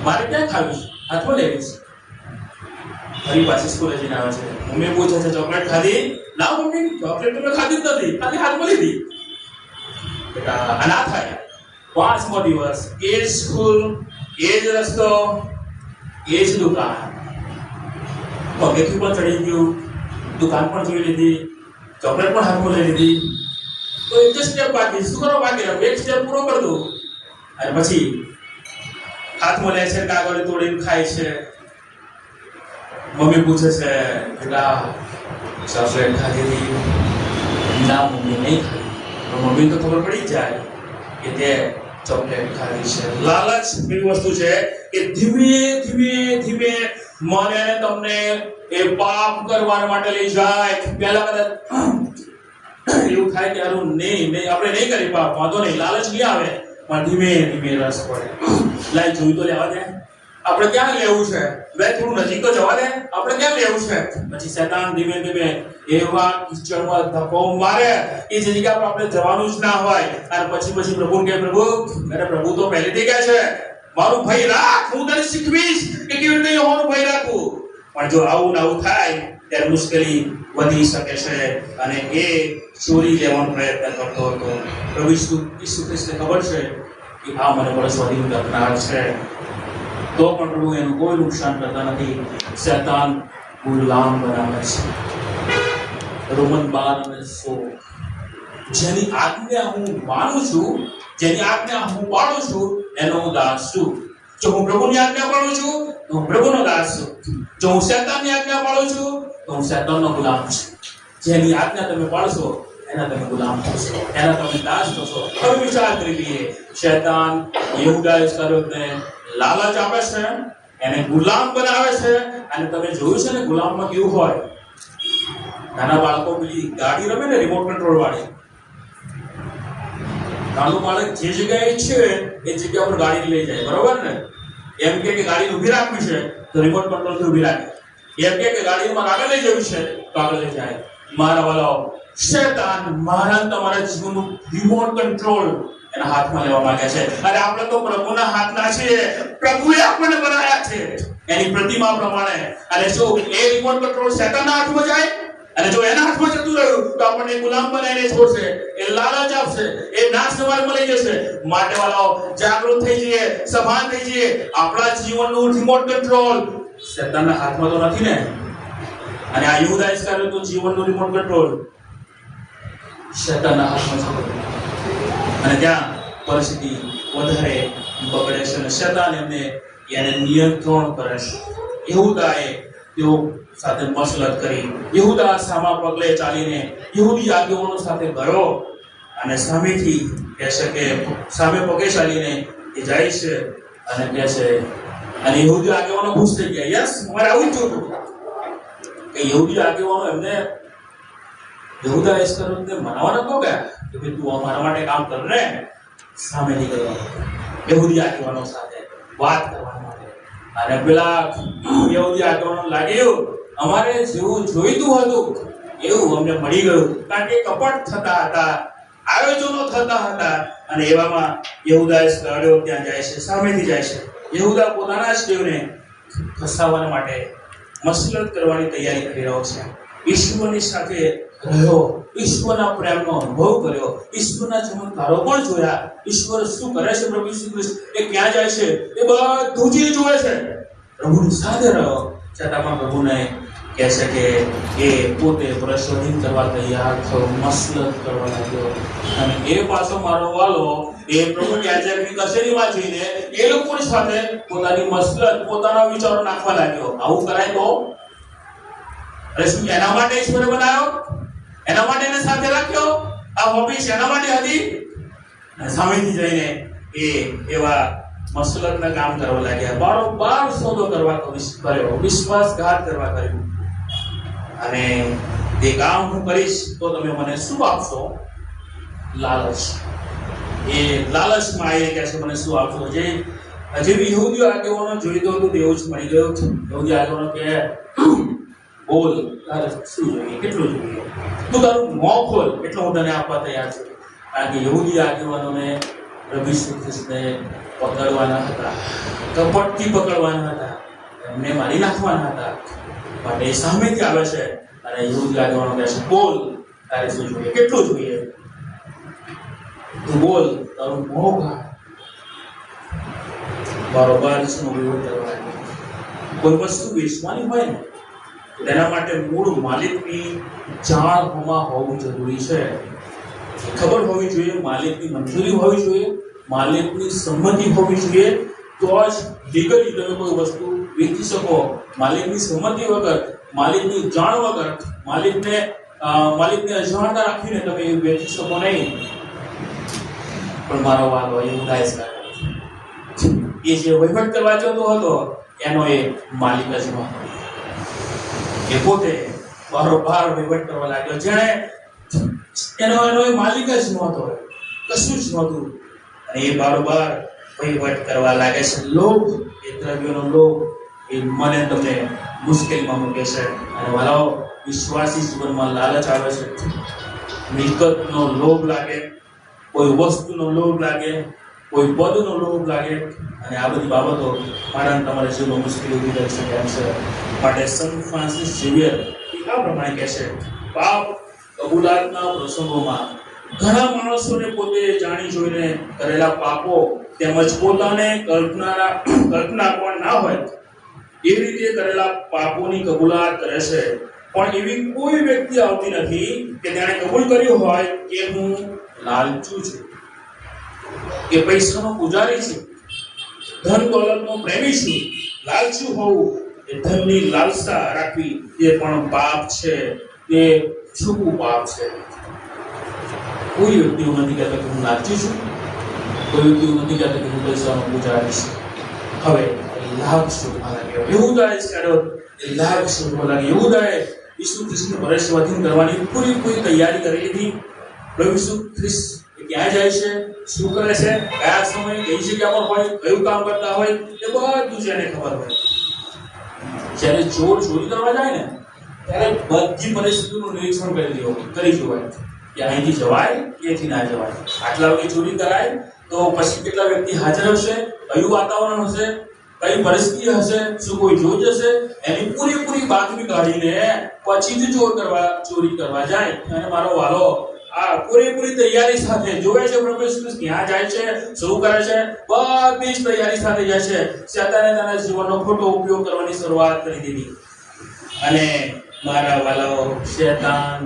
મારે ક્યાં ખાવીશ? હાથમાં લેવીશ. ફરી પાછી સ્કૂલે જઈને આવે છે. મમ્મી પૂછે છે, ચોકલેટ ખાધી? ના મમ્મી, ચોકલેટ તો મેં ખાધી જ નથી, ખાલી હાથમાં લીધી. બેટા આ ના થાય. પાંચમો દિવસ એ જ સ્કૂલ, એ જ રસ્તો, એ જ દુકાન. પગેથી પણ ચડી ગયું, દુકાન પણ જોઈ લીધી, ચોકલેટ પણ હાથમાં લઈ લીધી. તો એક જ સ્ટેપ બાકી. શું કરો બાકી? એક સ્ટેપ પૂરો કરી દઉં. અને પછી હાથમાં લે છે, કાગળ તોડીને ખાય છે. મમ્મી પૂછે છે, બેટા ચોકલેટ ખાધી? ના મમ્મી, નહીં ખાધી. તો મમ્મીને તો ખબર પડી જ જાય કે તે ચોકલેટ ખાધી છે. લાલચ એવી વસ્તુ છે કે ધીમે ધીમે ધીમે મને તમને એ પાપ કરવા માટે લઈ જાય. પહેલા કદાચ એવું થાય કે આનું નહીં આપણે નહીં કરી પાપ, વાંધો નહીં, લાલચ નહીં આવે, પણ ધીમે ધીમે રસ પડે. લાઈ જોઈ તો લેવા દે, આપણે ક્યાં લેવું છે? બે થોડું નજીક તો જવા દે, આપણે ક્યાં લેવું છે? પછી શેતાન ધીમે ધીમે એવા કિચડમાં ધક્કો મારે એ જે જગ્યા પર આપણે જવાનું જ ના હોય. અને પછી પ્રભુ કહે, પ્રભુ તો પહેલેથી કહે છે મારું ભય રાખ, હું તને શીખવીશ કે કેવી રીતે યહોવાનો ભય રાખવું. પણ જો આવું થાય ત્યારે મુશ્કેલી વધી શકે છે. અને એ ચોરી લેવાનો પ્રયત્ન કરતો હતો. પ્રભુ ઈસુ ખ્રિસ્તને ખબર છે કે આ મને પરસ્વાદી કરનાર છે, તો પણ પ્રભુ એનું કોઈ નુકસાન કરતા નથી. શેતાન ગુલામ બનાવે છે. રોમન 12:16, જેની આજ્ઞા હું માનું છું, જેની આજ્ઞા હું પાળું છું, એનો હું દાસ છું. જો હું પ્રભુની આજ્ઞા પાળું છું તો હું પ્રભુનો દાસ છું. જો હું શેતાનની આજ્ઞા પાળું છું તો હું શેતાનનો ગુલામ છું. જેની આજ્ઞા તમે પાળશો એના તમે ગુલામ થશો, એના તમે દાસ થશો. હવે વિચાર કરી લઈએ. શેતાન યહૂદા ઇસ્કરિયોતને લાલચ આપે છે, એને ગુલામ બનાવે છે. અને તમે જોયું છે ને ગુલામમાં કેવું હોય? નાના બાળકો પેલી ગાડી રમે ને રિમોટ કંટ્રોલ વાળી, નાનું બાળક જે જગ્યાએ છે એ જગ્યા પર ગાડી લઈ જાય, બરોબર ને? એમ કે ગાડી ઊભી રાખવી છે તો રિમોટ કંટ્રોલ થી ઊભી રાખે. એમ કે ગાડીમાં આગળ લઈ જવી છે તો આગળ લઈ જાય. મારા વાલાઓ, શૈતાન મારા તમારા જીવનનું રિમોટ કંટ્રોલ એના હાથમાં લેવા માંગે છે. અને આપણે તો પ્રભુના હાથના છીએ. પ્રભુએ આપણને બનાવ્યા છે એની પ્રતિમા પ્રમાણે. અને જો એ રિમોટ કંટ્રોલ શૈતાનના હાથમાં જાય અને જો એના હાથમાં જતું રહ્યું તો આપણને ગુલામ બનાવીને છોડશે, એ લાલચ આપશે, એ નાશનો માર્ગમાં લઈ જશે. માટે વાળાઓ જાગૃત થઈ જઈએ, સભાન થઈ જઈએ. આપણા જીવનનું રિમોટ કંટ્રોલ શૈતાનના હાથમાં તો નથી ને. અને આ યુદા ઇસ્કારિયોત તો જીવનનું રિમોટ કંટ્રોલ શૈતાનના હાથમાં છે. અને ત્યાં પરિસ્થિતિ વધારે બગડે છે અને શૈતાન એને નિયંત્રણ કરે છે. યહૂદાએ તેઓ સાથે મસલત કરી. યહૂદા સામા પગલે ચાલીને યહૂદી આગેવાનો સાથે ગયો અને સામેથી કહેશે કે સામે પગે ચાલીને એ જાય છે અને કહે છે, અને યહૂદી આગેવાનો ખુશ થઈ ગયા. યસ, મારે આવું જ જોતું કે યહૂદી આગેવાનો એમને યહૂદા ઇસ્કારિયોતને મનાવવા નતો ગયા કે ભાઈ તું અમારા માટે કામ કર ને. સામેથી ગયો યહૂદી આગેવાનો સાથે વાત કરવા માટે. અને પેલા યહૂદી આગેવાનો લાગ્યું અમારે જેવું જોઈતું હતું એવું અમને મળી ગયું. કારણ કે કપટ થતા હતા, આયોજનો થતા હતા. અને એવામાં યહૂદા ઇસ્કારિયોત ત્યાં જાય છે, સામેથી જાય છે. યહૂદા પોતાના જ દેવને ફસાવવા માટે મસલત કરવાની તૈયારી કરી રહ્યો છે. ઈશ્વરની સાથે રહ્યો, ઈશ્વરના પ્રેમનો અનુભવ કર્યો, ઈશ્વરના ચમત્કારો પણ જોયા. ઈશ્વર શું કરે છે, પ્રભુ ઈસુ ખ્રિસ્ત એ ક્યાં જાય છે એ બધું જ જોવે છે. પ્રભુની સાથે રહ્યો છતાં પણ પ્રભુને કહે છે કે એ પોતે પ્રશોધન કરવા તૈયાર થયો, મસલત કરવા લાગ્યો. અને એ પાછો મારો વાલો એ પ્રભુ યાજકની કચેરીમાં જઈને એ લોકોની સાથે પોતાની મસલત, પોતાના વિચારો નાખવા લાગ્યો. આવું કરાય તો? અરે શું એના માટે ઈશ્વરે બનાવ્યો? એના માટે એને સાથે રાખ્યો? આ હોબી એના માટે હતી? અને સામેથી જઈને એ એવા મસલતના કામ કરવા લાગ્યા. બારોબાર સોદો કરવા કર્યો, વિશ્વાસઘાત કરવા કર્યું. અને તે કામ હું કરીશ તો તમે મને શું આપશો? લાલચ. એ લાલચમાં એ કહે છે મને શું આપશો? જે યહૂદીઓ આગેવાનો જોઈતો હતું તેવું જ મળી ગયું. યહૂદી આગેવાનો કહે બોલ, તારે શું જોઈએ, કેટલું જોઈએ, તું તારું મોં ખોલ, એટલું હું તને આપવા તૈયાર છું. કારણ કે યહૂદી આગેવાનોને પ્રભુ ઈસુ ખ્રિસ્તને પકડવાના હતા, કપટથી પકડવાના હતા, એમને મારી નાખવાના હતા. માટે એ સામેથી આવે છે અને યહૂદી આગેવાનો કહે છે બોલ, તારે શું જોઈએ, કેટલું જોઈએ, તું બોલ, તારું મોં કાઢ. બારોબાર ઈસુનો વિરોધ કરવા લાગ્યો. કોઈ વસ્તુ વેચવાની હોય ને તેના માટે મૂળ માલિકની જાણ હોવું જરૂરી છે. ખબર હોવી જોઈએ, માલિકની મંજૂરી હોવી જોઈએ, માલિકની સંમતિ હોવી જોઈએ, તો જ લીગલી તમે કોઈ વસ્તુ વેચી શકો. માલિકની સંમતિ વગર, માલિકની જાણ વગર, માલિકને અજાણતા રાખીને તમે એ વેચી શકો નહીં. પણ મારો વાલો યહૂદા ઇસ્કારિયોત એ જે વહીવટ કરવા જતો હતો એનો એ માલિક જ નહોતો. એ પોતે બારોબાર વહીવટ કરવા લાગ્યો. જેણે એનો માલિક જ નહોતો, કશું જ નહોતું. અને એ બારોબાર વહીવટ કરવા લાગે છે. લોભ, એ દ્રવ્યનો લોભ એ મને તમને મુશ્કેલીમાં મૂકે છે. અને વાલાઓ, વિશ્વાસી જીવનમાં લાલચ આવે છે. મિલકતનો લોભ લાગે, કોઈ વસ્તુનો લોભ લાગે, કોઈ પદનો લોભ લાગે, અને આ બધી બાબતો મારા તમારા જીવનમાં મુશ્કેલી ઊભી કરી શકે એમ છે. માટે સંત ફ્રાન્સિસ ઝેવિયર આ પ્રમાણે કહે છે, પાપ કબૂલાતના પ્રસંગોમાં ઘણા માણસોને પોતે જાણી જોઈને કરેલા પાપો તેમજ પોતાને કલ્પના પણ ના હોય એ રીતે કરેલા પાપોની કબૂલાત કરે છે. પણ એવી કોઈ વ્યક્તિ આવતી નથી કે તેણે કબૂલ કર્યું હોય કે હું લાલચુ છું, કે પૈસાનો પૂજારી છું, ધન દોલતનો પ્રેમી છું. લાલચુ હોવું, એ ધનની લાલસા રાખવી, એ પણ પાપ છે, એ છૂપું પાપ છે. કોઈ વ્યક્તિ એવું નથી કહેતો કે હું લાલચુ છું, કોઈ વ્યક્તિ એવું નથી કહેતો કે હું પૈસાનો પૂજારી છું. હવે લાભ શોધવા લાગ્યો યહૂદા ઇસ્કારિયોત. લાભ શોધવા લાગ્યો. યહૂદાએ ઈસુ ખ્રિસ્તને પરેશવાધીન કરવાની પૂરી તૈયારી કરી લીધી. પ્રભુ ઈસુ ખ્રિસ્ત ક્યાં જાય છે, શું કરે છે, કયા સમયે કઈ જગ્યા પર હોય, કયું કામ કરતા હોય, એ બધું જેને ખબર હોય. જ્યારે ચોર ચોરી કરવા જાય ને ત્યારે બધી પરિસ્થિતિનું નિરીક્ષણ કરી જોવાય કે અહીંથી જવાય કે અહીંથી ના જવાય. આટલા વાગે ચોરી કરાય તો પછી કેટલા વ્યક્તિ હાજર હશે, કયું વાતાવરણ હશે, કઈ પરિસ્થિતિ હશે, શું કોઈ જોઈ જશે, એની પૂરેપૂરી બાતમી કાઢીને પછી જ ચોરી કરવા જાય. અને મારો વાલો આ પૂરેપૂરી તૈયારી સાથે જોવે છે પ્રભુ ઈસુ ખ્રિસ્ત ક્યાં જાય છે, શું કરે છે, બધી જ તૈયારી સાથે જાય છે. શેતાને તેના જીવનનો ખોટો ઉપયોગ કરવાની શરૂઆત કરી દીધી. અને મારા વાલાઓ, શેતાન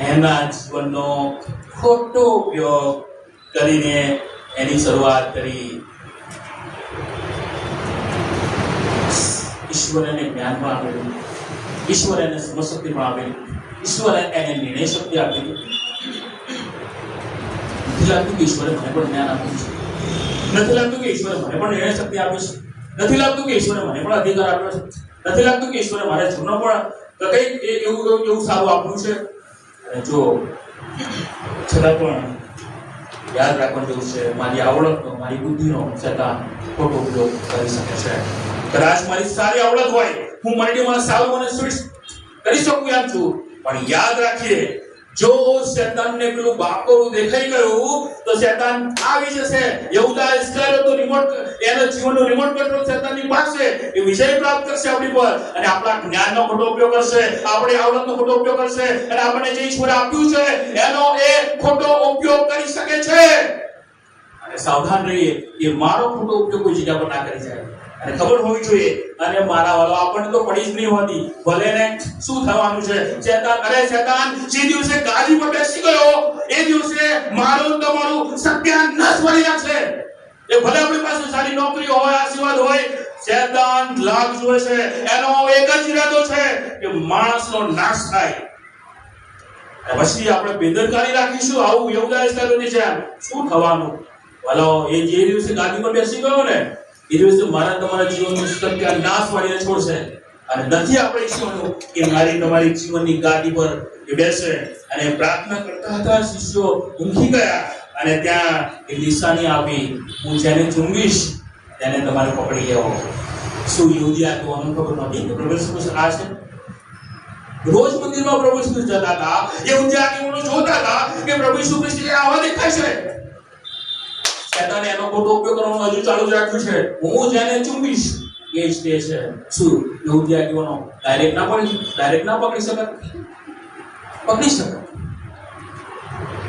એના જીવનનો ખોટો ઉપયોગ કરીને એની શરૂઆત કરી. ઈશ્વર એને જ્ઞાન પણ આપેલું, ઈશ્વર એને સમજશક્તિ પણ આપેલી, ઈશ્વર એને નિર્ણય શક્તિ આપેલી. નથી લાગતું કે ઈશ્વરે મને પણ જ્ઞાન આપ્યું છે? નથી લાગતું કે ઈશ્વરે મને પણ નિર્ણય શક્તિ આપી છે? નથી લાગતું કે ઈશ્વરે મને પણ અધિકાર આપ્યો છે? નથી લાગતું કે ઈશ્વરે મારા જીવનનો પણ કંઈક એવું સારું આપ્યું છે? અને જો છતાં પણ યાદ રાખવાનું જેવું છે, મારી આવડતનો, મારી બુદ્ધિનો શેતાન ખોટો ઉપયોગ કરી શકે છે. કદાચ મારી સારી આવડત હોય, હું મંડળીમાં સારું મને કરી શકું એમ છું, પણ યાદ રાખીએ, જો શેતાનને પેલું બાપોરું દેખાઈ ગયું તો શેતાન આવી જશે. યહૂદા ઇસ્કરિયોતનો એનો જીવનનો રિમોટ કંટ્રોલ શેતાનની પાસે, એ વિજય પ્રાપ્ત કરશે આપણી પર, અને આપણા જ્ઞાનનો ખોટો ઉપયોગ કરશે, આપણી આવડતનો ખોટો ઉપયોગ કરશે, અને આપણને જે ઈશ્વરે આપ્યું છે એનો એ ખોટો ઉપયોગ કરી શકે છે. અને સાવધાન રહીએ કે મારો ખોટો ઉપયોગ કોઈ જગ્યા પર ના કરી જાય. અને ખબર હોવી જોઈએ. અને મારા વાલો, આપણને તો પડી જ નહીં હોતી, ભલે ને શું થવાનું છે. શેતાન જે દિવસે ગાદી પર બેસી ગયો એ દિવસે મારું તમારું સત્યાનાશ કરી નાખશે. એ ભલે આપણી પાસે સારી નોકરી હોય, આશીર્વાદ હોય, શેતાન લાભ જોવે છે. એનો એક જ ઈરાદો છે કે માણસનો નાશ થાય. પછી આપણે બેદરકારી રાખીશું, આવું યહૂદા ઇસ્કરિયોતની જેમ, શું થવાનું? વાલો, એ જે દિવસે ગાદી પર બેસી ગયો ને એ દિવસે મારા તમારા જીવનનું સત્યાનાશ વાળીને છોડશે. અને નથી આપણે ઈચ્છવાનું કે મારી તમારી જીવનની ગાદી પર એ બેસે. અને પ્રાર્થના કરતા હતા શિષ્યો ઊંઘી ગયા, અને ત્યાં એ નિશાની આપી, હું જેને ચૂંબીશ તેને તમારે પકડી લેવો. શું યહૂદી આ તો અમને ખબર નહોતી કે પ્રભુ ઈસુ ખ્રિસ્ત આ છે? રોજ મંદિરમાં પ્રભુ ઈસુ ખ્રિસ્ત જતા હતા, યહૂદી આગેવાનો જોતા હતા કે પ્રભુ ઈસુ ખ્રિસ્ત આવા દેખાય છે. શેતાને એનો ખોટો ઉપયોગ કરવાનું હજુ ચાલુ જ રાખ્યું છે. હું જેને ચૂંબીશ એ જ તે છે. શું યહૂદી આગેવાનો ડાયરેક્ટ ના પકડી શકે? પકડી શકે.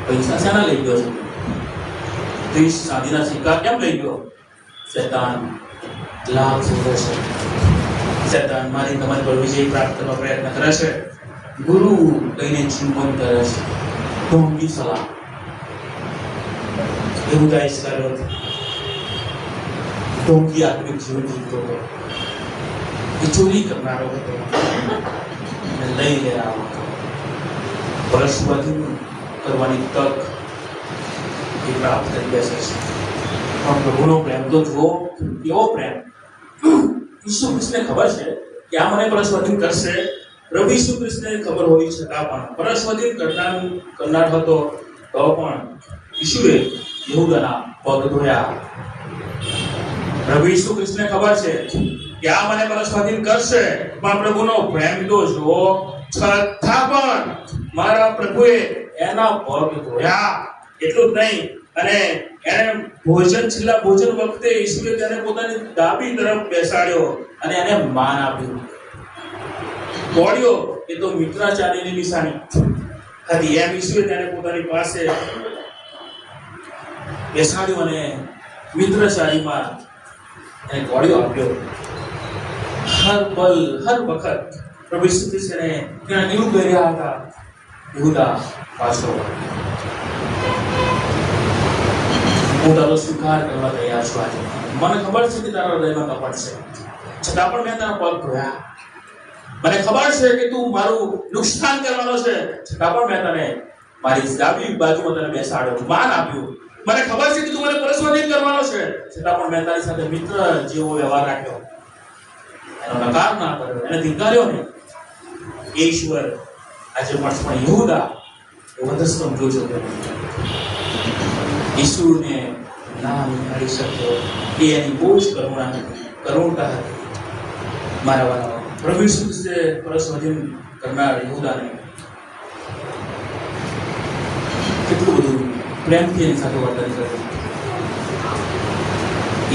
પૈસા શેના લઈ ગયો છે? 30 ચાંદીના સિક્કા કેમ લઈ ગયો? શેતાન લાભ જોવે છે. શેતાન મારી તમારી પર વિજય પ્રાપ્ત કરવાનો પ્રયત્ન કરે છે. ગુરુ કહીને ચિંતન કરે છે, ઢોંગી સલાહ. યહૂદા ઇસ્કરિયોત ઢોંગી આત્મિક જીવન જીવતો હતો. એ ચોરી કરનારો હતો અને લઈ લેનારો હતો. પરસ્પર કરવાની તક એ પ્રાપ્ત કરી બેસે છે. પણ પ્રભુનો પ્રેમ તો જુઓ, કેવો પ્રેમ! ઈસુ ખ્રિસ્તને ખબર છે કે આ મને પરસ્પર કરશે. પ્રભુ ઈસુ ખ્રિસ્તને ખબર હોવી છતાં પણ પરસ્પર કરનાર હતો તો પણ ઈસુએ યહૂદાના પગ ધોયા. પ્રભુ ઈસુ ખ્રિસ્તને ખબર છે કે આ મને પરસ્પર કરશે, પણ પ્રભુનો પ્રેમ તો જુઓ, છતાં પણ મારા પ્રભુએ એના પગ ધોયા. એટલું જ નહીં, અને એને છેલ્લા ભોજન વખતે ઈસુએ તેને પોતાની ડાબી તરફ બેસાડ્યો અને એને માન આપ્યું. દોડ્યો એ તો મિત્રાચાર્યની નિશાની હતી. એમ ઈસુએ તેને પોતાની પાસે બેસાડ્યો અને મિત્રચારીમાં એને દોડ્યો આપ્યો. હર પલ, હર વખત પ્રભુ ઈસુ ખ્રિસ્તને ત્યાં એવું કર્યા હતા. યહૂદા પાછો હું તારો સ્વીકાર કરવા તૈયાર છું. આજે મને ખબર છે કે તારા હૃદયમાં કપટ છે, છતાં પણ મેં તારા પગ ધોયા. મને ખબર છે કે તું મારું નુકસાન કરવાનો છે, છતાં પણ મેં તને મારી ડાબી બાજુમાં તને બેસાડ્યો, માન આપ્યું. મને ખબર છે કે તું મને પરસ્પર કરવાનો છે, છતાં પણ મેં તારી સાથે મિત્ર જેવો વ્યવહાર રાખ્યો. એનો નકાર ના કર્યો, એને ધિક્કાર્યો નહીં. ઈશ્વર આજે પણ યહૂદા વધસ્તંભ જોજો કે ઈસુને ના નિહાળી શક્યો. એ એની બહુ જ કરુણતા હતી. મારા વાળા પ્રભુ ઈસુ ખ્રિસ્તે પરસ્પર કરનાર યહૂદાને કેટલું બધું પ્રેમથી એની સાથે વર્તન કર્યું.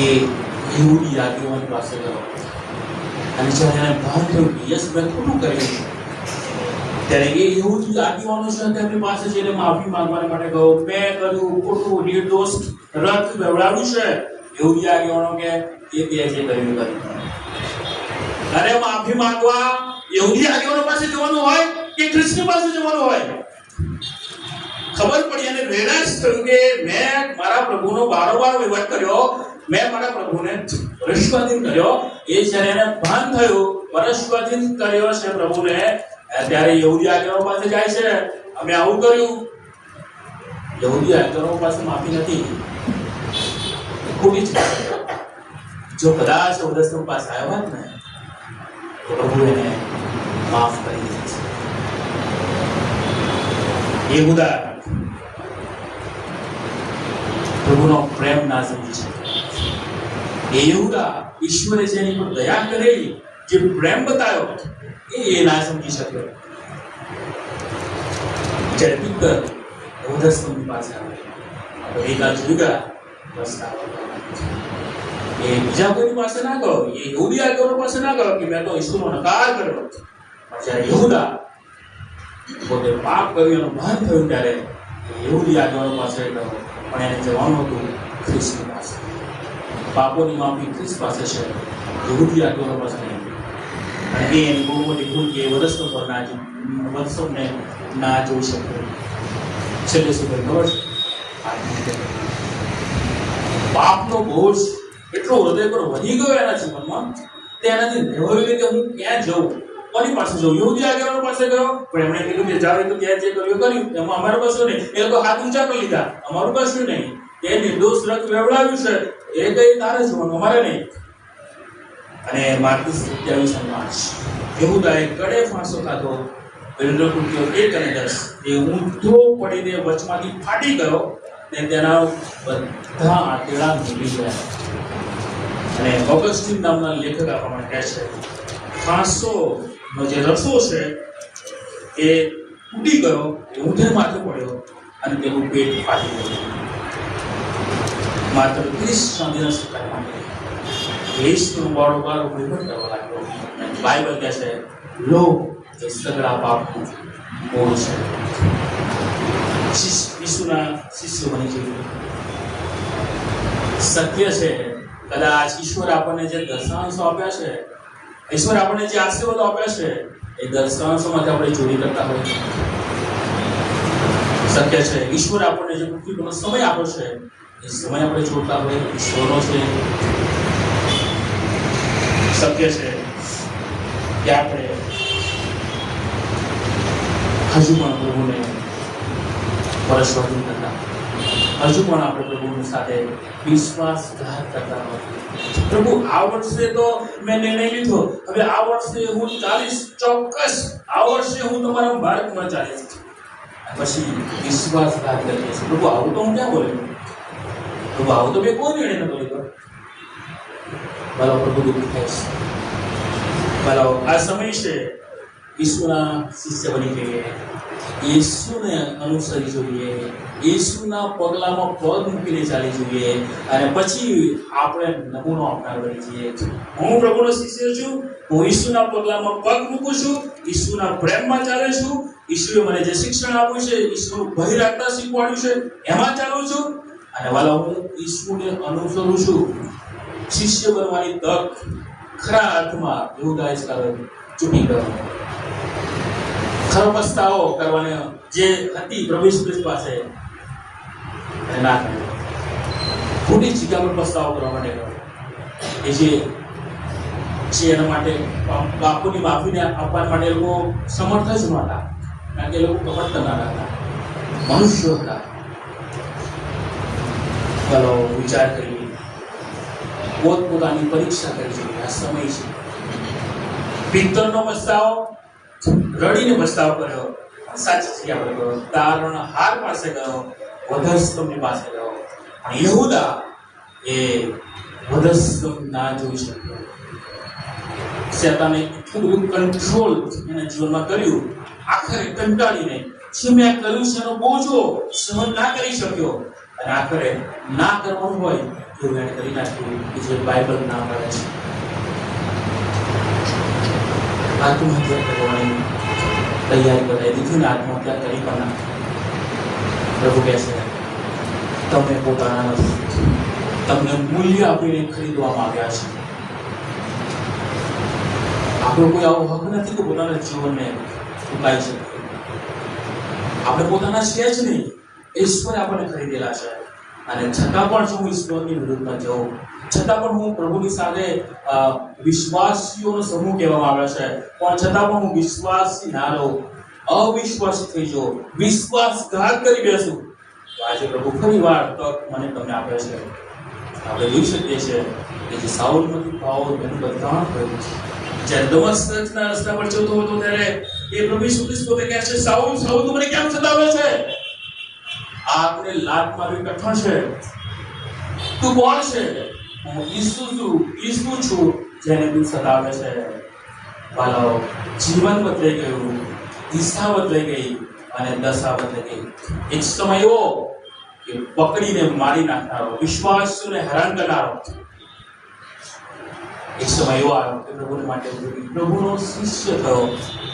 એ યહૂદી આગેવાન પાસે ગયો અને જ્યારે એને ભાન થયું કે યસ મેં ખોટું કર્યું, ત્યારે એ યહૂદી આગેવાનો છે તેમની પાસે જઈને માફી માંગવા માટે ગયો. મેં કર્યું ખોટું, નિર્દોષ રક્ત વહેવડાવ્યું છે. યહૂદી આગેવાનો કે એ તે જે કર્યું કર્યું. અરે માફી માંગવા યહૂદી આગેવાનો પાસે જવાનું હોય કે ખ્રિસ્તી પાસે જવાનું હોય? ખબર પડી અને રેલાઇઝ થયું કે મેં મારા પ્રભુનો બારોબાર વહીવટ કર્યો, મેં મારા પ્રભુને પરસ્વાધીન કર્યો. એ જ્યારે એને ભાન થયું પરસ્વાધીન કર્યો છે પ્રભુને, ત્યારે યહૂદી આગેવાનો પાસે જાય છે, અમે આવું કર્યું. યહૂદી આગેવાનો પાસે માફી નથી, ખોટી છે. જો કદાચ ઉદસ્તમ પાસે આવ્યા હોત ને તો પ્રભુ એને માફ કરી દે છે. યહૂદા પ્રભુનો પ્રેમ ના સમજી શકે. એ યહૂદા ઈશ્વરે જેની પર દયા કરેલી, જે પ્રેમ બતાવ્યો એ ના સમજી શક્યો. જ્યારે પિત્તર ઉદસ્તમની પાસે આવે એકા જોઈ બસ એ બીજા કોઈની પાસે ના ગયો, એ યહૂદી આગેવાનો પાસે ના ગયો કે મેં તો ઈશ્વરનો નકાર કર્યો. જ્યારે યહૂદા પોતે પાપ કર્યું ભાન થયું ત્યારે યહૂદી આગેવાનો પાસે ગયો, પણ એને જવાનું હતું ખ્રિસ્તની પાસે. પાપોની માફી ખ્રિસ્ત પાસે છે, યહૂદી આગેવાનો પાસે નહીં. અને એ એની બહુ મોટી ભૂલ કે વરસનો પર વરસોને ના જોઈ શકે. છેલ્લે સુધી ખબર છે પાપનો બોજ એટલો હૃદય પર વધી ગયો એના જીવનમાં, તેનાથી રહેવાયું કે હું ક્યાં જઉં, કોની પાસે જઉં? યહૂદી આગેવાનો પાસે ગયો, પણ એમણે કીધું કે જાવ તો ત્યાં જે કર્યું કર્યું, એમાં અમારું કશું નહીં. એ લોકો હાથ ઊંચા કરી લીધા, અમારું કશું નહીં. એ નિર્દોષ રક્ત વહેવડાવ્યું છે, એ કઈ તારે જોવાનું, અમારે નહીં. અને માર્કસ 27:5 યહૂદાએ કડે ફાંસો ખાધો. વિરુદ્ધ કૃત્યો 1 અને 10 એ ઊંધો પડીને વચમાંથી ફાટી ગયો ને તેના બધા આંતરડા નીકળી ગયા. અને ઓગસ્ટીન નામના લેખક આ પ્રમાણે કહે છે, ફાંસોનો જે રસો છે એ તૂટી ગયો, એ ઊંધે માથે પડ્યો અને તેનું પેટ ફાટી ગયું. માત્ર 30 ચાંદીના સિક્કા માટે દેશનો બારોબાર વહીવટ કરવા લાગ્યો. બાઇબલ કહે છે લોભ એ સગળા પાપનું મૂળ છે. ઈસુના શિષ્ય બની જઈએ. સત્ય છે, કદાચ ઈશ્વર આપણને જે દર્શાંશો આપ્યા છે, ઈશ્વર આપણને જે આશીર્વાદો આપ્યા છે, એ દર્શાંશોમાંથી આપણે ચોરી કરતા હોઈએ. સત્ય છે, ઈશ્વર આપણને જે પૃથ્વી પરનો સમય આપ્યો છે, એ સમય આપણે છોડતા હોઈએ. ઈશ્વરનો છે. સત્ય છે કે આપણે હજુ પણ પ્રભુને પરસ્વાધીન કરતા, હજુ પણ આપણે પ્રભુની સાથે વિશ્વાસઘાત કરતા હોય. પ્રભુ આ વર્ષે તો મેં નિર્ણય લીધો, હવે આ વર્ષે હું ચાલીશ, ચોક્કસ આ વર્ષે હું તમારા માર્ગમાં ચાલીશ. પછી વિશ્વાસઘાત કરીએ છીએ. પ્રભુ આવું તો હું ક્યાં બોલ્યો? પ્રભુ આવું તો મેં કોઈ નિર્ણય નતો લીધો. ભલા પ્રભુ દુઃખ થાય છે. ભલા આ સમય છે ઈસુના શિષ્ય બની જઈએ, ઈસુને અનુસરી જોઈએ, ઈસુના પગલામાં પગ મૂકીને ચાલી જોઈએ, અને પછી આપણે નમૂનો આપનાર બની જઈએ. હું પ્રભુનો શિષ્ય છું, હું ઈસુના પગલામાં પગ મૂકું છું, ઈસુના પ્રેમમાં ચાલું છું, ઈસુએ મને જે શિક્ષણ આપ્યું છે, ઈસુનું ભય રાખતા શીખવાડ્યું છે, એમાં ચાલું છું. અને વાલા હું ઈસુને અનુસરું છું. શિષ્ય બનવાની તક ખરા અર્થમાં યહૂદાએ ચૂકી ગયો. ખરો પસ્તાવો કરવાને જે હતી પ્રભુ ઈસુ પાસે ના કર્યો. ખોટી જગ્યા પર પસ્તાવો કરવા માટે ગયો. એ જે એના માટે બાપુની માફીને આપવા માટે લોકો સમર્થ જ નહોતા, કારણ કે એ લોકો કપટ કરનારા હતા, મનુષ્યો હતા. ચાલો વિચાર કરીએ, પોતપોતાની પરીક્ષા કરી જોઈએ. આ સમય છે. પિત્તરનો પસ્તાવો, રડીને પસ્તાવો કર્યો, સાચી જગ્યા પર ગયો, તારણ હાર પાસે ગયો, વધસ્તંભની પાસે ગયો. અને યહૂદા એ વધસ્તંભ ના જોઈ શક્યો. શેતાને ખૂબ બધું કંટ્રોલ એના જીવનમાં કર્યું. આખરે કંટાળીને જે મેં કર્યું છે એનો બોજો સહન ના કરી શક્યો અને આખરે ના કરવાનું હોય એવું એને કરી નાખ્યું કે જે બાઇબલ ના પડે છે. આત્મહત્યા કરવાની તૈયારી બતાવી દીધી ને આત્મહત્યા કરી પણ નાખી. પ્રભુ કહે છે તમે પોતાના નથી, તમને મૂલ્ય આપીને ખરીદવામાં આવ્યા છે. આપણો કોઈ આવો હક નથી કે પોતાના જીવનને ચૂકાઈ શકે. આપણે પોતાના છે જ નહીં, ઈશ્વરે આપણને ખરીદેલા છે. અને છતાં પણ જો હું ઈશ્વરની વિરુદ્ધમાં જાઉં, છતાં પણ હું પ્રભુની સાથે વિશ્વાસીઓનો સમૂહ કહેવામાં આવે છે, પણ છતાં પણ હું વિશ્વાસી ના રહું, અવિશ્વાસી થઈ જાઉં, વિશ્વાસઘાત કરી બેસું, તો આજે પ્રભુ ફરી વાર તક મને તમને આપે છે. આપણે જોઈ શકીએ છીએ કે જે સાઉલમાંથી પાઉલનું બંધાણ થયું છે. જ્યારે દમસ્કના રસ્તા પર જતો હતો ત્યારે એ પ્રભુ ઈસુ ખ્રિસ્ત પોતે કહે છે, સાઉલ સાઉલ તું મને કેમ સતાવે છે? આપને લાત મારવી કઠણ છે. તું કોણ છે? હું ઈસુ છું જેને તું સતાવે છે. વાલાઓ, જીવન બદલાઈ ગયું, દિશા બદલાઈ ગઈ અને દશા બદલાઈ ગઈ. એક સમય એવો કે પકડીને મારી નાખનારો, વિશ્વાસીઓને હેરાન કરનારો એક સમય એવો આવ્યો કે પ્રભુને માટે પ્રભુનો શિષ્ય થયો.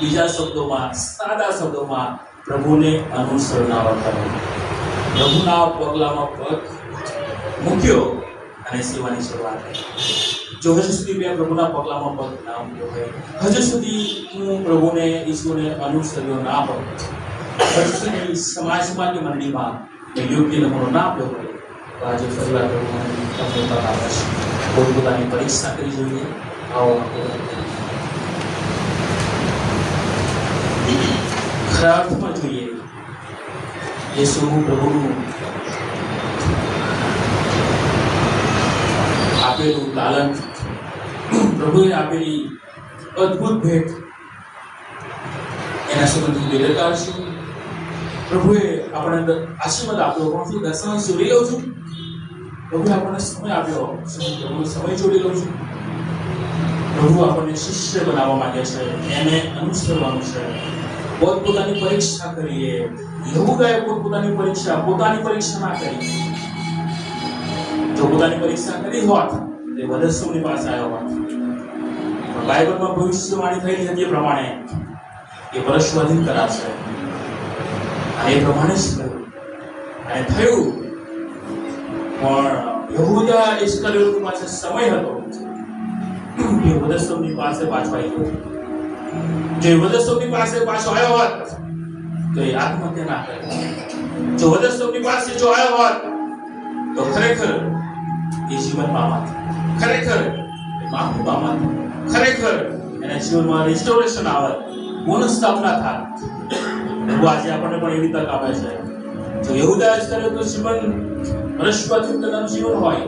બીજા શબ્દોમાં, સાદા શબ્દોમાં, પ્રભુને અનુસરનારો થયો. પ્રભુના પગલામાં પગ મૂક્યો અને સેવાની શરૂઆત કરી. જો હજુ સુધી મેં પ્રભુના પગલામાં પગ ના મૂક્યો હોય, હજુ સુધી હું પ્રભુને, ઈશ્વરને અનુસર્યો ના હોય, હજુ સુધી સમાજમાં કે મંડળીમાં યોગ્ય નમૂનો ના આપ્યો હોય, તો આજે ફરીવાર પ્રભુ તમને તક આપે છે. પોતાની પરીક્ષા કરી જોઈએ. આવો ખરા અર્થમાં જોઈએ યેસુ પ્રભુનું આપેલું તાલંત, પ્રભુએ આપેલી અદ્ભુત ભેટ, એના સંબંધિત બેદરકાર છું. પ્રભુએ આપણે અંદર આશીર્વાદ આપ્યો, પણ શું દર્શન જોડી લઉં છું? પ્રભુએ આપણને સમય આપ્યો, પ્રભુ સમય જોડી લઉં છું? પ્રભુ આપણને શિષ્ય બનાવવા માંગે છે, એને અનુસરવાનું છે. પોતાની પરીક્ષા કરીએ. યહૂદાએ પોતાની પરીક્ષા ના કરી. જો પોતાની પરીક્ષા કરી હોત તે વધસ્તંભની પાસે આવ્યો હોત. બાઇબલમાં ભવિષ્યવાણી થયેલી હતી એ પ્રમાણે એ વર્ષવાધીન કરાશે અને એ પ્રમાણે જ કર્યું અને થયું. પણ યહૂદા ઇસ્કરિયોત પાસે સમય હતો કે વધસ્તંભની પાસે પાછો આવ્યો. જો વધસ્તંભની પાસે પાછો આવ્યો હોત તો એ આત્મહત્યા ના કરે. જો વધસ્તંભની પાસે જો આવ્યો હોત તો ખરેખર એ જીવન પામત, ખરેખર એ માફી પામત, ખરેખર એના જીવનમાં રિસ્ટોરેશન આવત, પુનઃસ્થાપના થાય. પ્રભુ આજે આપણને પણ એવી તક આપે છે. જો યહૂદા ઇસ્કરિયોતનું જીવન રસપાથી કરનારું જીવન હોય,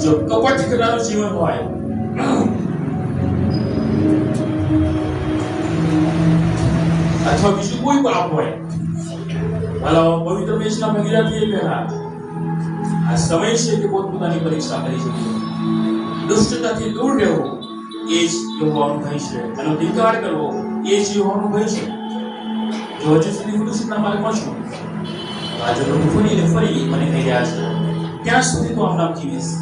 જો કપટ કરનારું જીવન હોય, અથવા બીજું કોઈ પાપ હોય, હાલો પવિત્ર મેષના ભગીરથીએ પહેલા આ સમય છે કે પોતપોતાની પરીક્ષા કરી શકીએ. દુષ્ટતાથી દૂર રહેવું એ જ યોવાનો ભય છે. એનો ધિક્કાર કરવો એ જ યોવાનો ભય છે. જો હજુ સુધી હું દુષ્ટના માર્ગમાં છું, આજે પ્રભુ ફરી મને કહી રહ્યા છે, ક્યાં સુધી તું આમ નામ જીવીશ?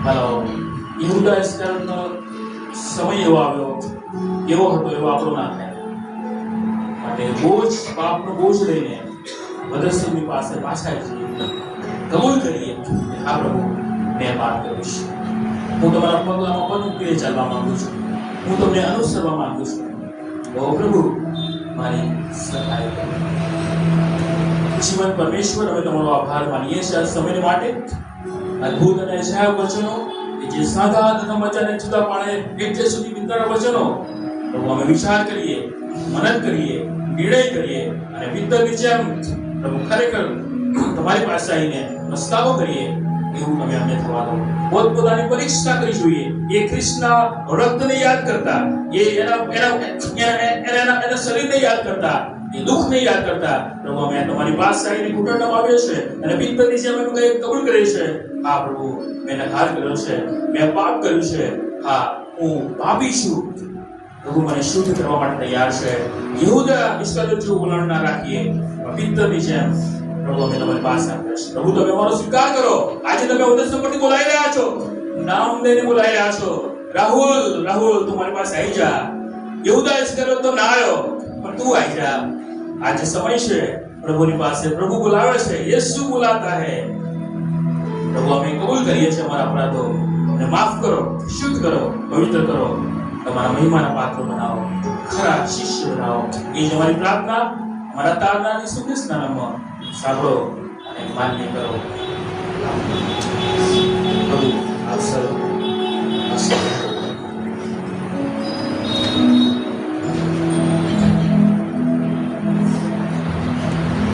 હાલો યહૂદા ઇસ્કરિયોતનો સમય એવો આવ્યો, એવો હતો, એવો આપણો ના થાય. માટે પાપનો બોજ લઈને વધસ્તંભની પાસે પાછા જઈએ, કબૂલ કરીએ, હા પ્રભુ મેં પાપ કર્યું છે, હું તમારા પગલામાં પગ મૂકીને ચાલવા માંગુ છું, હું તમને અનુસરવા માંગુ છું. ઓ પ્રભુ મારી સહાય કરો. જીવન પરમેશ્વર, અમે તમારો આભાર માનીએ છીએ આ સમય માટે. અદ્ભુત અને અજાયબ વચનો કે જે સાદા તથા મજાને જુદા પાડે એટલે સુધી વિતરણ વચનો પ્રભુ અમે વિચાર કરીએ, મનન કરીએ, નિર્ણય કરીએ અને વિતરની જેમ પ્રભુ ખરેખર તમારી પાસે આવીને પસ્તાવો કરીએ એવું તમે અમને થવા દો. પોતપોતાની પરીક્ષા કરી જોઈએ. એ ખ્રિસ્તના રક્તને યાદ કરતા, એ એના શરીરને યાદ કરતા, એ દુઃખને યાદ કરતા પ્રભુ અમે તમારી પાસે આવીને ઘૂંટણ નમાવીએ છીએ અને વિતરની જેમ અમે કબૂલ કરીએ છીએ. હા પ્રભુ મેં નકાર કર્યો છે, મેં પાપ કર્યું છે. હા હું પાપી છું, પ્રભુ મને શુદ્ધ કરવા માટે તૈયાર છે. યહૂદા ઇસ્કરિયોત જેવું વલણ ના રાખીએ, પિત્તરની જેમ પ્રભુ અમે તમારી પાસે આવ્યા છીએ. પ્રભુ તમે અમારો સ્વીકાર કરો. આજે તમે ઉદ્દેશ્ય પરથી બોલાવી રહ્યા છો, નામ લઈને બોલાવી રહ્યા છો. રાહુલ, રાહુલ તું મારી પાસે આવી જા. યહૂદા ઇસ્કરિયોત તો ના આવ્યો, પણ તું આવી જા. આજે સમય છે પ્રભુની પાસે. પ્રભુ બોલાવે છે, યેસુ બોલાતા હે. પ્રભુ અમે કબૂલ કરીએ છીએ અમારા અપરાધો, અમને માફ કરો, શુદ્ધ કરો, પવિત્ર કરો, તમારા મહિમાના પાત્ર બનાવો, ખરા શિષ્ય બનાવો. એ જ અમારી પ્રાર્થના અમારા તારના ઈસુ ખ્રિસ્તના નામમાં સાંભળો અને માન્ય કરો. પ્રભુ આપ સર્વ